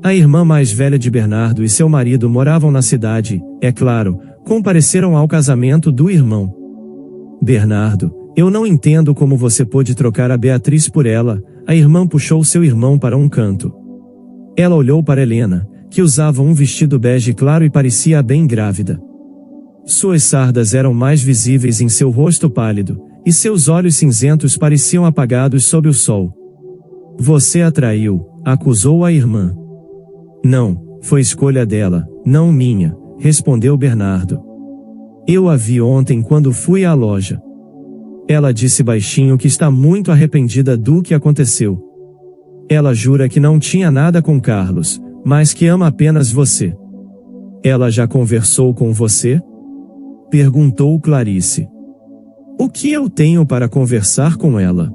A irmã mais velha de Bernardo e seu marido moravam na cidade, é claro, compareceram ao casamento do irmão. Bernardo, eu não entendo como você pôde trocar a Beatriz por ela, a irmã puxou seu irmão para um canto. Ela olhou para Helena, que usava um vestido bege claro e parecia bem grávida. Suas sardas eram mais visíveis em seu rosto pálido, e seus olhos cinzentos pareciam apagados sob o sol. Você a traiu, acusou a irmã. Não, foi escolha dela, não minha, respondeu Bernardo. Eu a vi ontem quando fui à loja. Ela disse baixinho que está muito arrependida do que aconteceu. Ela jura que não tinha nada com Carlos, mas que ama apenas você. Ela já conversou com você? Perguntou Clarice. O que eu tenho para conversar com ela?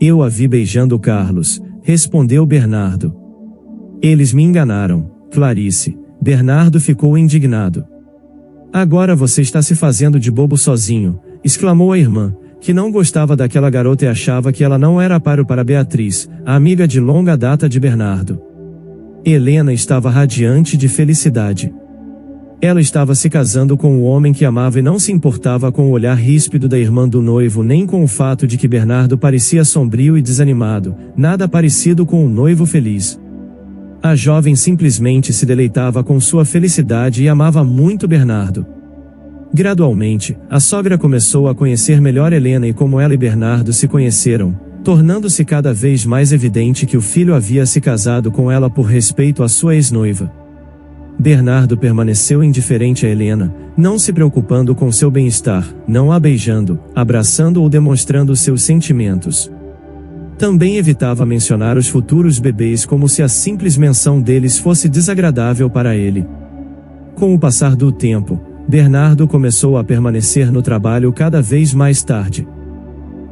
Eu a vi beijando Carlos, respondeu Bernardo. Eles me enganaram, Clarice. Bernardo ficou indignado. Agora você está se fazendo de bobo sozinho, exclamou a irmã, que não gostava daquela garota e achava que ela não era páreo para Beatriz, a amiga de longa data de Bernardo. Helena estava radiante de felicidade. Ela estava se casando com o homem que amava e não se importava com o olhar ríspido da irmã do noivo nem com o fato de que Bernardo parecia sombrio e desanimado, nada parecido com um noivo feliz. A jovem simplesmente se deleitava com sua felicidade e amava muito Bernardo. Gradualmente, a sogra começou a conhecer melhor Helena e como ela e Bernardo se conheceram, tornando-se cada vez mais evidente que o filho havia se casado com ela por respeito à sua ex-noiva. Bernardo permaneceu indiferente a Helena, não se preocupando com seu bem-estar, não a beijando, abraçando ou demonstrando seus sentimentos. Também evitava mencionar os futuros bebês como se a simples menção deles fosse desagradável para ele. Com o passar do tempo, Bernardo começou a permanecer no trabalho cada vez mais tarde.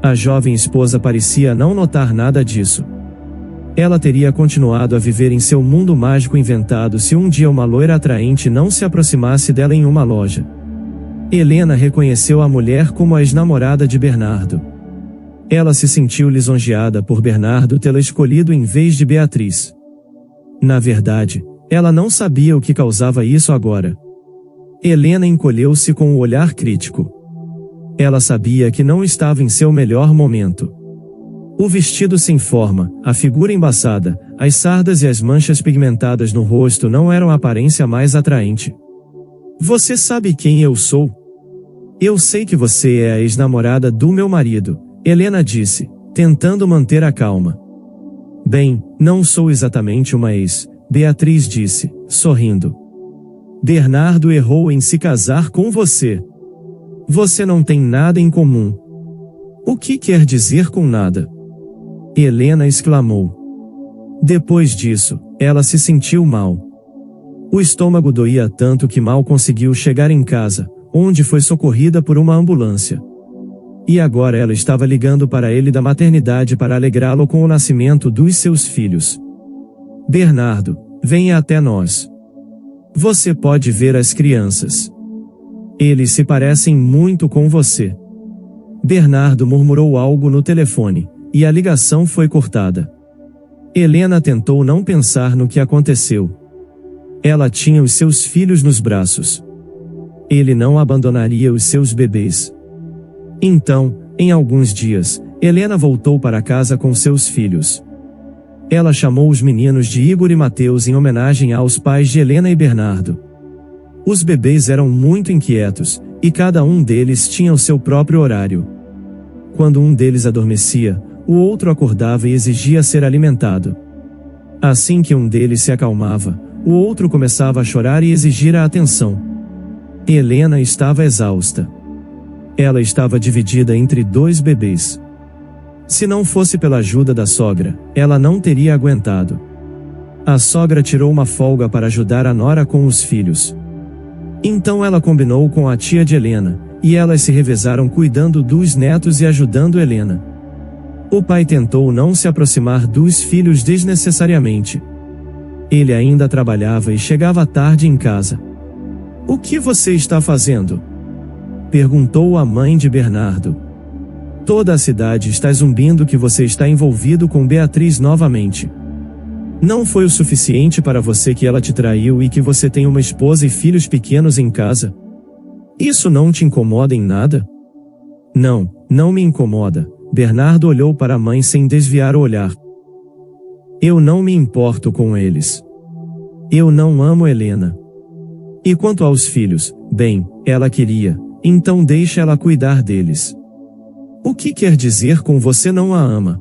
A jovem esposa parecia não notar nada disso. Ela teria continuado a viver em seu mundo mágico inventado se um dia uma loira atraente não se aproximasse dela em uma loja. Helena reconheceu a mulher como a ex-namorada de Bernardo. Ela se sentiu lisonjeada por Bernardo tê-la escolhido em vez de Beatriz. Na verdade, ela não sabia o que causava isso agora. Helena encolheu-se com o olhar crítico. Ela sabia que não estava em seu melhor momento. O vestido sem forma, a figura embaçada, as sardas e as manchas pigmentadas no rosto não eram a aparência mais atraente. Você sabe quem eu sou? Eu sei que você é a ex-namorada do meu marido, Helena disse, tentando manter a calma. Bem, não sou exatamente uma ex, Beatriz disse, sorrindo. Bernardo errou em se casar com você. Você não tem nada em comum. O que quer dizer com nada? Helena exclamou. Depois disso, ela se sentiu mal. O estômago doía tanto que mal conseguiu chegar em casa, onde foi socorrida por uma ambulância. E agora ela estava ligando para ele da maternidade para alegrá-lo com o nascimento dos seus filhos. Bernardo, venha até nós. Você pode ver as crianças. Eles se parecem muito com você. Bernardo murmurou algo no telefone, e a ligação foi cortada. Helena tentou não pensar no que aconteceu. Ela tinha os seus filhos nos braços. Ele não abandonaria os seus bebês. Então, em alguns dias, Helena voltou para casa com seus filhos. Ela chamou os meninos de Igor e Mateus em homenagem aos pais de Helena e Bernardo. Os bebês eram muito inquietos, e cada um deles tinha o seu próprio horário. Quando um deles adormecia, o outro acordava e exigia ser alimentado. Assim que um deles se acalmava, o outro começava a chorar e exigir a atenção. Helena estava exausta. Ela estava dividida entre 2 bebês. Se não fosse pela ajuda da sogra, ela não teria aguentado. A sogra tirou uma folga para ajudar a nora com os filhos. Então ela combinou com a tia de Helena, e elas se revezaram cuidando dos netos e ajudando Helena. O pai tentou não se aproximar dos filhos desnecessariamente. Ele ainda trabalhava e chegava tarde em casa. O que você está fazendo? Perguntou a mãe de Bernardo. Toda a cidade está zumbindo que você está envolvido com Beatriz novamente. Não foi o suficiente para você que ela te traiu e que você tem uma esposa e filhos pequenos em casa? Isso não te incomoda em nada? Não, não me incomoda. Bernardo olhou para a mãe sem desviar o olhar. Eu não me importo com eles. Eu não amo Helena. E quanto aos filhos, bem, ela queria, então deixa ela cuidar deles. O que quer dizer com você não a ama?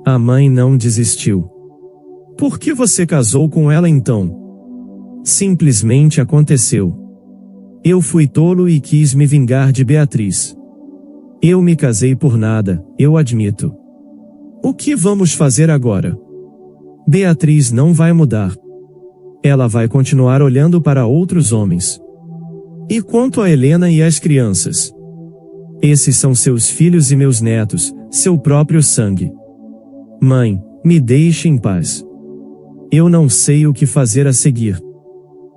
A mãe não desistiu. Por que você casou com ela então? Simplesmente aconteceu. Eu fui tolo e quis me vingar de Beatriz. Eu me casei por nada, eu admito. O que vamos fazer agora? Beatriz não vai mudar. Ela vai continuar olhando para outros homens. E quanto a Helena e as crianças? Esses são seus filhos e meus netos, seu próprio sangue. Mãe, me deixe em paz. Eu não sei o que fazer a seguir.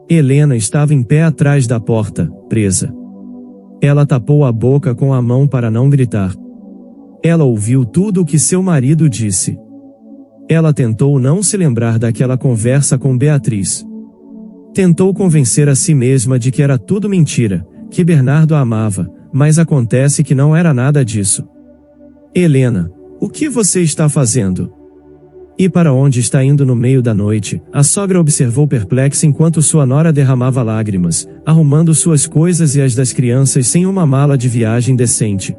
Helena estava em pé atrás da porta, presa. Ela tapou a boca com a mão para não gritar. Ela ouviu tudo o que seu marido disse. Ela tentou não se lembrar daquela conversa com Beatriz. Tentou convencer a si mesma de que era tudo mentira, que Bernardo a amava, mas acontece que não era nada disso. Helena, o que você está fazendo? E para onde está indo no meio da noite? A sogra observou perplexa enquanto sua nora derramava lágrimas, arrumando suas coisas e as das crianças sem uma mala de viagem decente.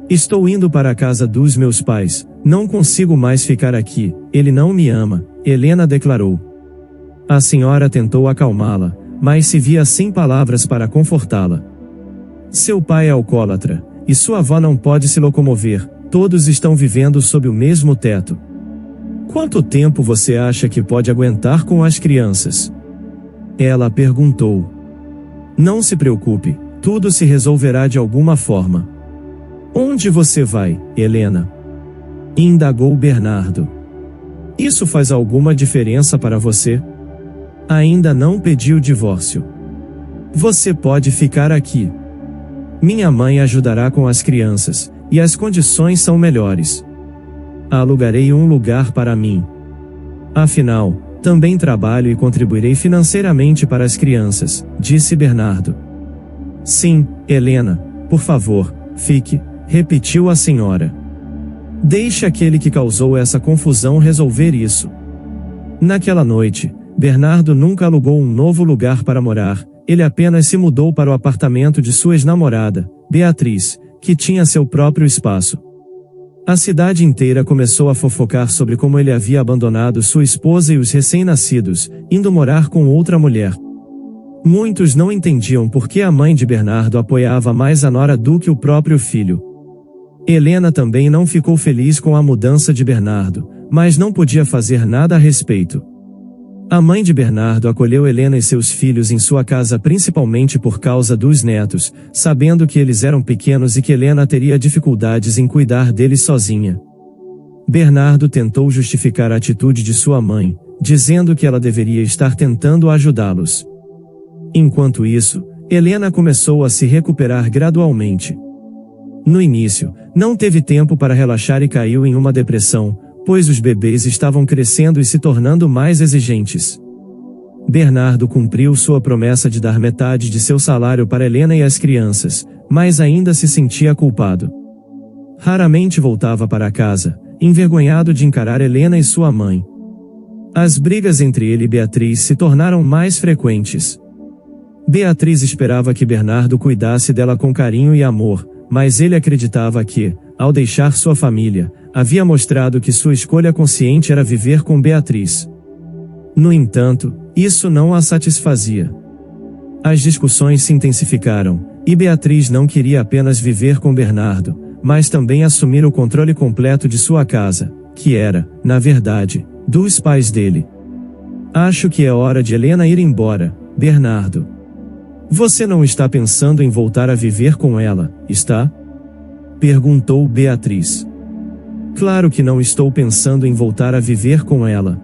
Estou indo para a casa dos meus pais, não consigo mais ficar aqui, ele não me ama, Helena declarou. A senhora tentou acalmá-la, mas se via sem palavras para confortá-la. Seu pai é alcoólatra, e sua avó não pode se locomover, todos estão vivendo sob o mesmo teto. Quanto tempo você acha que pode aguentar com as crianças? Ela perguntou. Não se preocupe, tudo se resolverá de alguma forma. Onde você vai, Helena? Indagou Bernardo. Isso faz alguma diferença para você? Ainda não pedi o divórcio. Você pode ficar aqui. Minha mãe ajudará com as crianças, e as condições são melhores. Alugarei um lugar para mim. Afinal, também trabalho e contribuirei financeiramente para as crianças, disse Bernardo. Sim, Helena, por favor, fique, repetiu a senhora. Deixe aquele que causou essa confusão resolver isso. Naquela noite, Bernardo nunca alugou um novo lugar para morar, ele apenas se mudou para o apartamento de sua ex-namorada, Beatriz, que tinha seu próprio espaço. A cidade inteira começou a fofocar sobre como ele havia abandonado sua esposa e os recém-nascidos, indo morar com outra mulher. Muitos não entendiam por que a mãe de Bernardo apoiava mais a nora do que o próprio filho. Helena também não ficou feliz com a mudança de Bernardo, mas não podia fazer nada a respeito. A mãe de Bernardo acolheu Helena e seus filhos em sua casa principalmente por causa dos netos, sabendo que eles eram pequenos e que Helena teria dificuldades em cuidar deles sozinha. Bernardo tentou justificar a atitude de sua mãe, dizendo que ela deveria estar tentando ajudá-los. Enquanto isso, Helena começou a se recuperar gradualmente. No início, não teve tempo para relaxar e caiu em uma depressão, pois os bebês estavam crescendo e se tornando mais exigentes. Bernardo cumpriu sua promessa de dar metade de seu salário para Helena e as crianças, mas ainda se sentia culpado. Raramente voltava para casa, envergonhado de encarar Helena e sua mãe. As brigas entre ele e Beatriz se tornaram mais frequentes. Beatriz esperava que Bernardo cuidasse dela com carinho e amor, mas ele acreditava que, ao deixar sua família, havia mostrado que sua escolha consciente era viver com Beatriz. No entanto, isso não a satisfazia. As discussões se intensificaram, e Beatriz não queria apenas viver com Bernardo, mas também assumir o controle completo de sua casa, que era, na verdade, dos pais dele. Acho que é hora de Helena ir embora, Bernardo. Você não está pensando em voltar a viver com ela, está? Perguntou Beatriz. Claro que não estou pensando em voltar a viver com ela.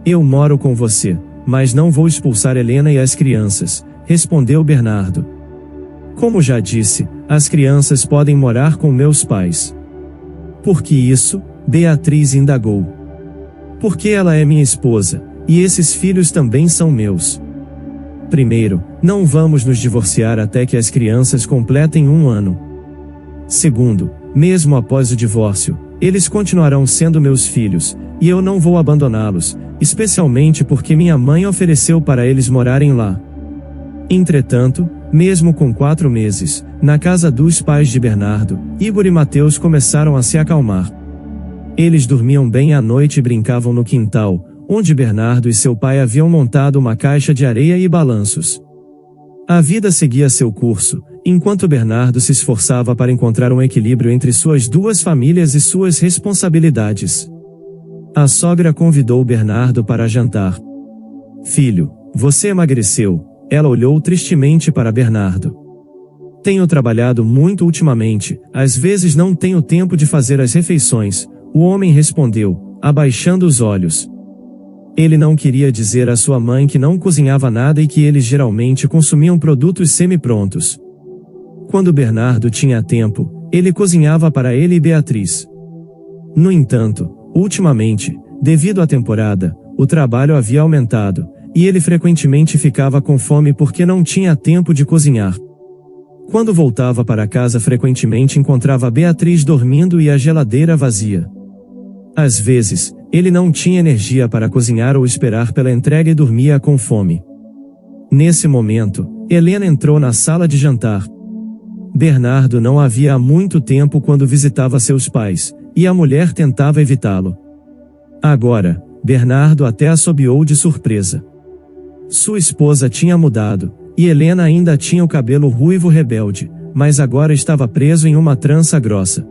Eu moro com você, mas não vou expulsar Helena e as crianças, respondeu Bernardo. Como já disse, as crianças podem morar com meus pais. Por que isso? Beatriz indagou. Porque ela é minha esposa, e esses filhos também são meus. Primeiro, não vamos nos divorciar até que as crianças completem 1 ano. Segundo, mesmo após o divórcio, eles continuarão sendo meus filhos, e eu não vou abandoná-los, especialmente porque minha mãe ofereceu para eles morarem lá. Entretanto, mesmo com 4 meses, na casa dos pais de Bernardo, Igor e Mateus começaram a se acalmar. Eles dormiam bem à noite e brincavam no quintal, onde Bernardo e seu pai haviam montado uma caixa de areia e balanços. A vida seguia seu curso, enquanto Bernardo se esforçava para encontrar um equilíbrio entre suas 2 famílias e suas responsabilidades. A sogra convidou Bernardo para jantar. Filho, você emagreceu, ela olhou tristemente para Bernardo. Tenho trabalhado muito ultimamente, às vezes não tenho tempo de fazer as refeições, o homem respondeu, abaixando os olhos. Ele não queria dizer à sua mãe que não cozinhava nada e que eles geralmente consumiam produtos semi-prontos. Quando Bernardo tinha tempo, ele cozinhava para ele e Beatriz. No entanto, ultimamente, devido à temporada, o trabalho havia aumentado, e ele frequentemente ficava com fome porque não tinha tempo de cozinhar. Quando voltava para casa frequentemente encontrava Beatriz dormindo e a geladeira vazia. Às vezes, ele não tinha energia para cozinhar ou esperar pela entrega e dormia com fome. Nesse momento, Helena entrou na sala de jantar. Bernardo não havia há muito tempo quando visitava seus pais, e a mulher tentava evitá-lo. Agora, Bernardo até assobiou de surpresa. Sua esposa tinha mudado, e Helena ainda tinha o cabelo ruivo rebelde, mas agora estava preso em uma trança grossa.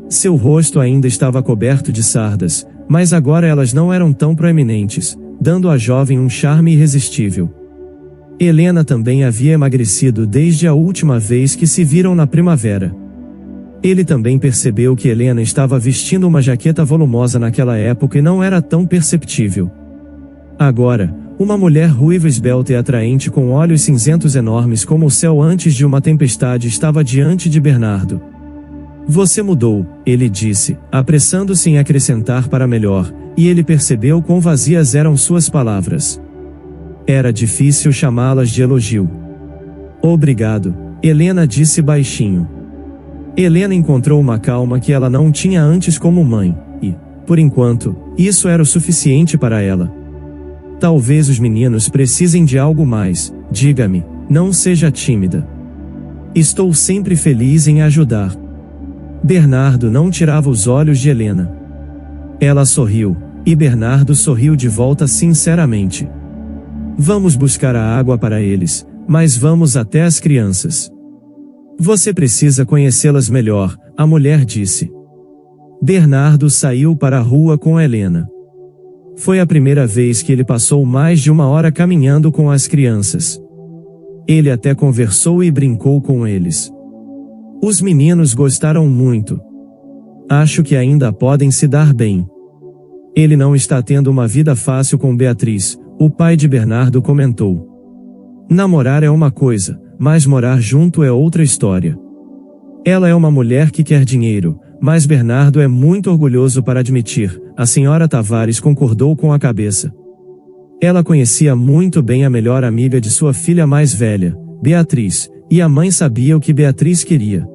Seu rosto ainda estava coberto de sardas, mas agora elas não eram tão proeminentes, dando à jovem um charme irresistível. Helena também havia emagrecido desde a última vez que se viram na primavera. Ele também percebeu que Helena estava vestindo uma jaqueta volumosa naquela época e não era tão perceptível. Agora, uma mulher ruiva esbelta e atraente com olhos cinzentos enormes como o céu antes de uma tempestade estava diante de Bernardo. Você mudou, ele disse, apressando-se em acrescentar para melhor, e ele percebeu quão vazias eram suas palavras. Era difícil chamá-las de elogio. Obrigado, Helena disse baixinho. Helena encontrou uma calma que ela não tinha antes como mãe, e, por enquanto, isso era o suficiente para ela. Talvez os meninos precisem de algo mais, diga-me, não seja tímida. Estou sempre feliz em ajudar. Bernardo não tirava os olhos de Helena. Ela sorriu, e Bernardo sorriu de volta sinceramente. Vamos buscar a água para eles, mas vamos até as crianças. Você precisa conhecê-las melhor, a mulher disse. Bernardo saiu para a rua com Helena. Foi a primeira vez que ele passou mais de 1 hora caminhando com as crianças. Ele até conversou e brincou com eles. Os meninos gostaram muito. Acho que ainda podem se dar bem. Ele não está tendo uma vida fácil com Beatriz, o pai de Bernardo comentou. Namorar é uma coisa, mas morar junto é outra história. Ela é uma mulher que quer dinheiro, mas Bernardo é muito orgulhoso para admitir, a senhora Tavares concordou com a cabeça. Ela conhecia muito bem a melhor amiga de sua filha mais velha, Beatriz, e a mãe sabia o que Beatriz queria.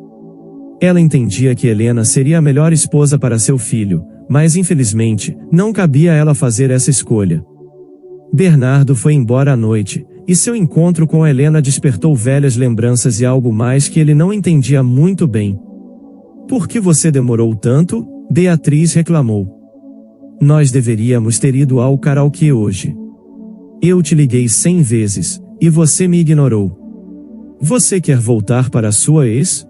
Ela entendia que Helena seria a melhor esposa para seu filho, mas infelizmente, não cabia a ela fazer essa escolha. Bernardo foi embora à noite, e seu encontro com Helena despertou velhas lembranças e algo mais que ele não entendia muito bem. Por que você demorou tanto? Beatriz reclamou. Nós deveríamos ter ido ao karaokê hoje. Eu te liguei 100 vezes, e você me ignorou. Você quer voltar para sua ex?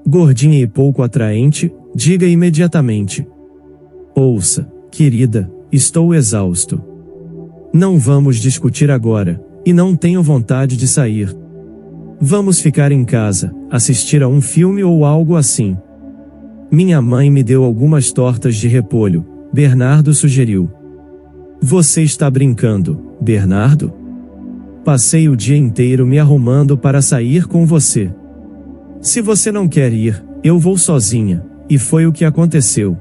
Gordinha e pouco atraente, diga imediatamente. Ouça, querida, estou exausto. Não vamos discutir agora, e não tenho vontade de sair. Vamos ficar em casa, assistir a um filme ou algo assim. Minha mãe me deu algumas tortas de repolho, Bernardo sugeriu. Você está brincando, Bernardo? Passei o dia inteiro me arrumando para sair com você. Se você não quer ir, eu vou sozinha, e foi o que aconteceu.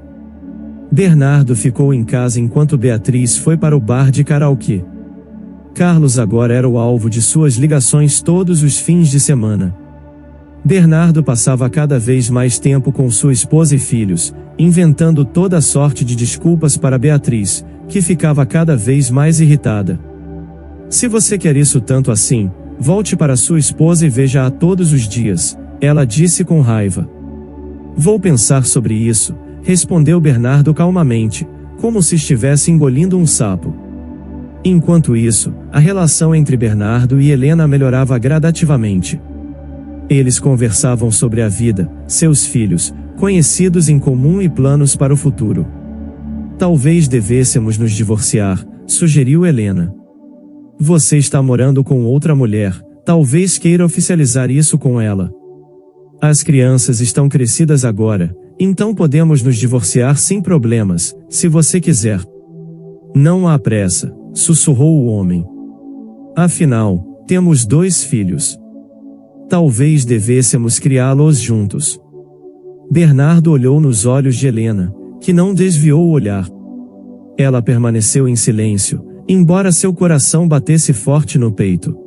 Bernardo ficou em casa enquanto Beatriz foi para o bar de karaokê. Carlos agora era o alvo de suas ligações todos os fins de semana. Bernardo passava cada vez mais tempo com sua esposa e filhos, inventando toda sorte de desculpas para Beatriz, que ficava cada vez mais irritada. Se você quer isso tanto assim, volte para sua esposa e veja-a todos os dias, ela disse com raiva. Vou pensar sobre isso, respondeu Bernardo calmamente, como se estivesse engolindo um sapo. Enquanto isso, a relação entre Bernardo e Helena melhorava gradativamente. Eles conversavam sobre a vida, seus filhos, conhecidos em comum e planos para o futuro. Talvez devêssemos nos divorciar, sugeriu Helena. Você está morando com outra mulher, talvez queira oficializar isso com ela. As crianças estão crescidas agora, então podemos nos divorciar sem problemas, se você quiser. Não há pressa, sussurrou o homem. Afinal, temos 2 filhos. Talvez devêssemos criá-los juntos. Bernardo olhou nos olhos de Helena, que não desviou o olhar. Ela permaneceu em silêncio, embora seu coração batesse forte no peito.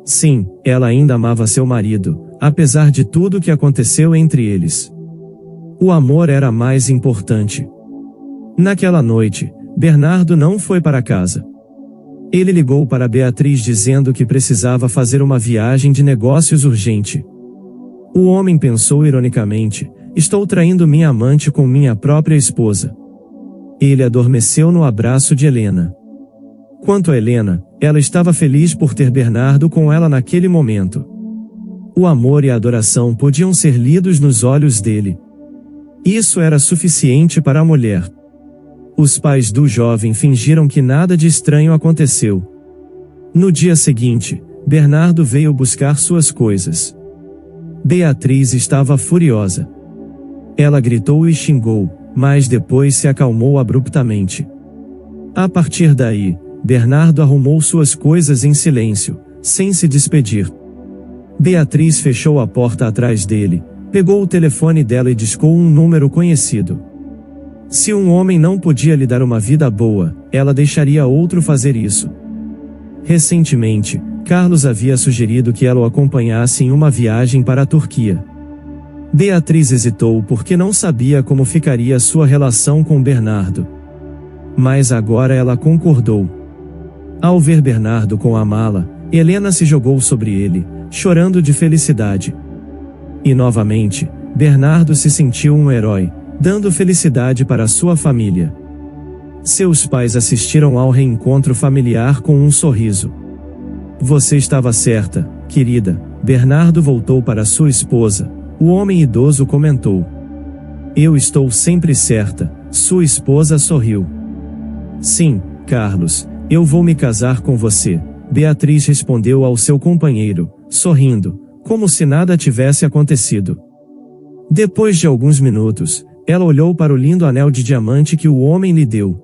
Sim, ela ainda amava seu marido, apesar de tudo que aconteceu entre eles. O amor era mais importante. Naquela noite, Bernardo não foi para casa. Ele ligou para Beatriz dizendo que precisava fazer uma viagem de negócios urgente. O homem pensou ironicamente, estou traindo minha amante com minha própria esposa. Ele adormeceu no abraço de Helena. Quanto a Helena, ela estava feliz por ter Bernardo com ela naquele momento. O amor e a adoração podiam ser lidos nos olhos dele. Isso era suficiente para a mulher. Os pais do jovem fingiram que nada de estranho aconteceu. No dia seguinte, Bernardo veio buscar suas coisas. Beatriz estava furiosa. Ela gritou e xingou, mas depois se acalmou abruptamente. A partir daí, Bernardo arrumou suas coisas em silêncio, sem se despedir. Beatriz fechou a porta atrás dele, pegou o telefone dela e discou um número conhecido. Se um homem não podia lhe dar uma vida boa, ela deixaria outro fazer isso. Recentemente, Carlos havia sugerido que ela o acompanhasse em uma viagem para a Turquia. Beatriz hesitou porque não sabia como ficaria sua relação com Bernardo. Mas agora ela concordou. Ao ver Bernardo com a mala, Helena se jogou sobre ele, chorando de felicidade. E novamente, Bernardo se sentiu um herói, dando felicidade para sua família. Seus pais assistiram ao reencontro familiar com um sorriso. Você estava certa, querida, Bernardo voltou para sua esposa, o homem idoso comentou. Eu estou sempre certa, sua esposa sorriu. Sim, Carlos, eu vou me casar com você, Beatriz respondeu ao seu companheiro, sorrindo, como se nada tivesse acontecido. Depois de alguns minutos, ela olhou para o lindo anel de diamante que o homem lhe deu.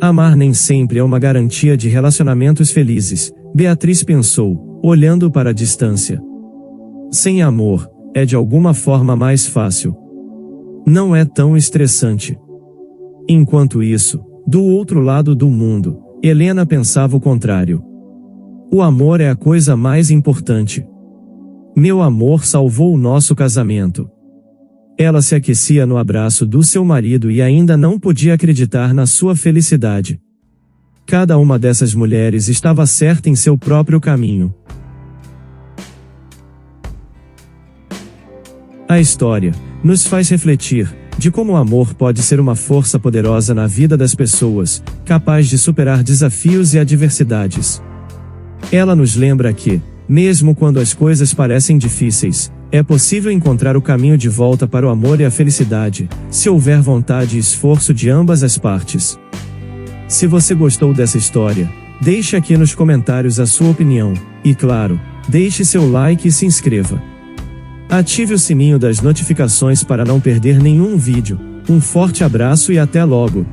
Amar nem sempre é uma garantia de relacionamentos felizes, Beatriz pensou, olhando para a distância. Sem amor, é de alguma forma mais fácil. Não é tão estressante. Enquanto isso, do outro lado do mundo, Helena pensava o contrário. O amor é a coisa mais importante. Meu amor salvou o nosso casamento. Ela se aquecia no abraço do seu marido e ainda não podia acreditar na sua felicidade. Cada uma dessas mulheres estava certa em seu próprio caminho. A história nos faz refletir de como o amor pode ser uma força poderosa na vida das pessoas, capaz de superar desafios e adversidades. Ela nos lembra que, mesmo quando as coisas parecem difíceis, é possível encontrar o caminho de volta para o amor e a felicidade, se houver vontade e esforço de ambas as partes. Se você gostou dessa história, deixe aqui nos comentários a sua opinião, e claro, deixe seu like e se inscreva. Ative o sininho das notificações para não perder nenhum vídeo. Um forte abraço e até logo!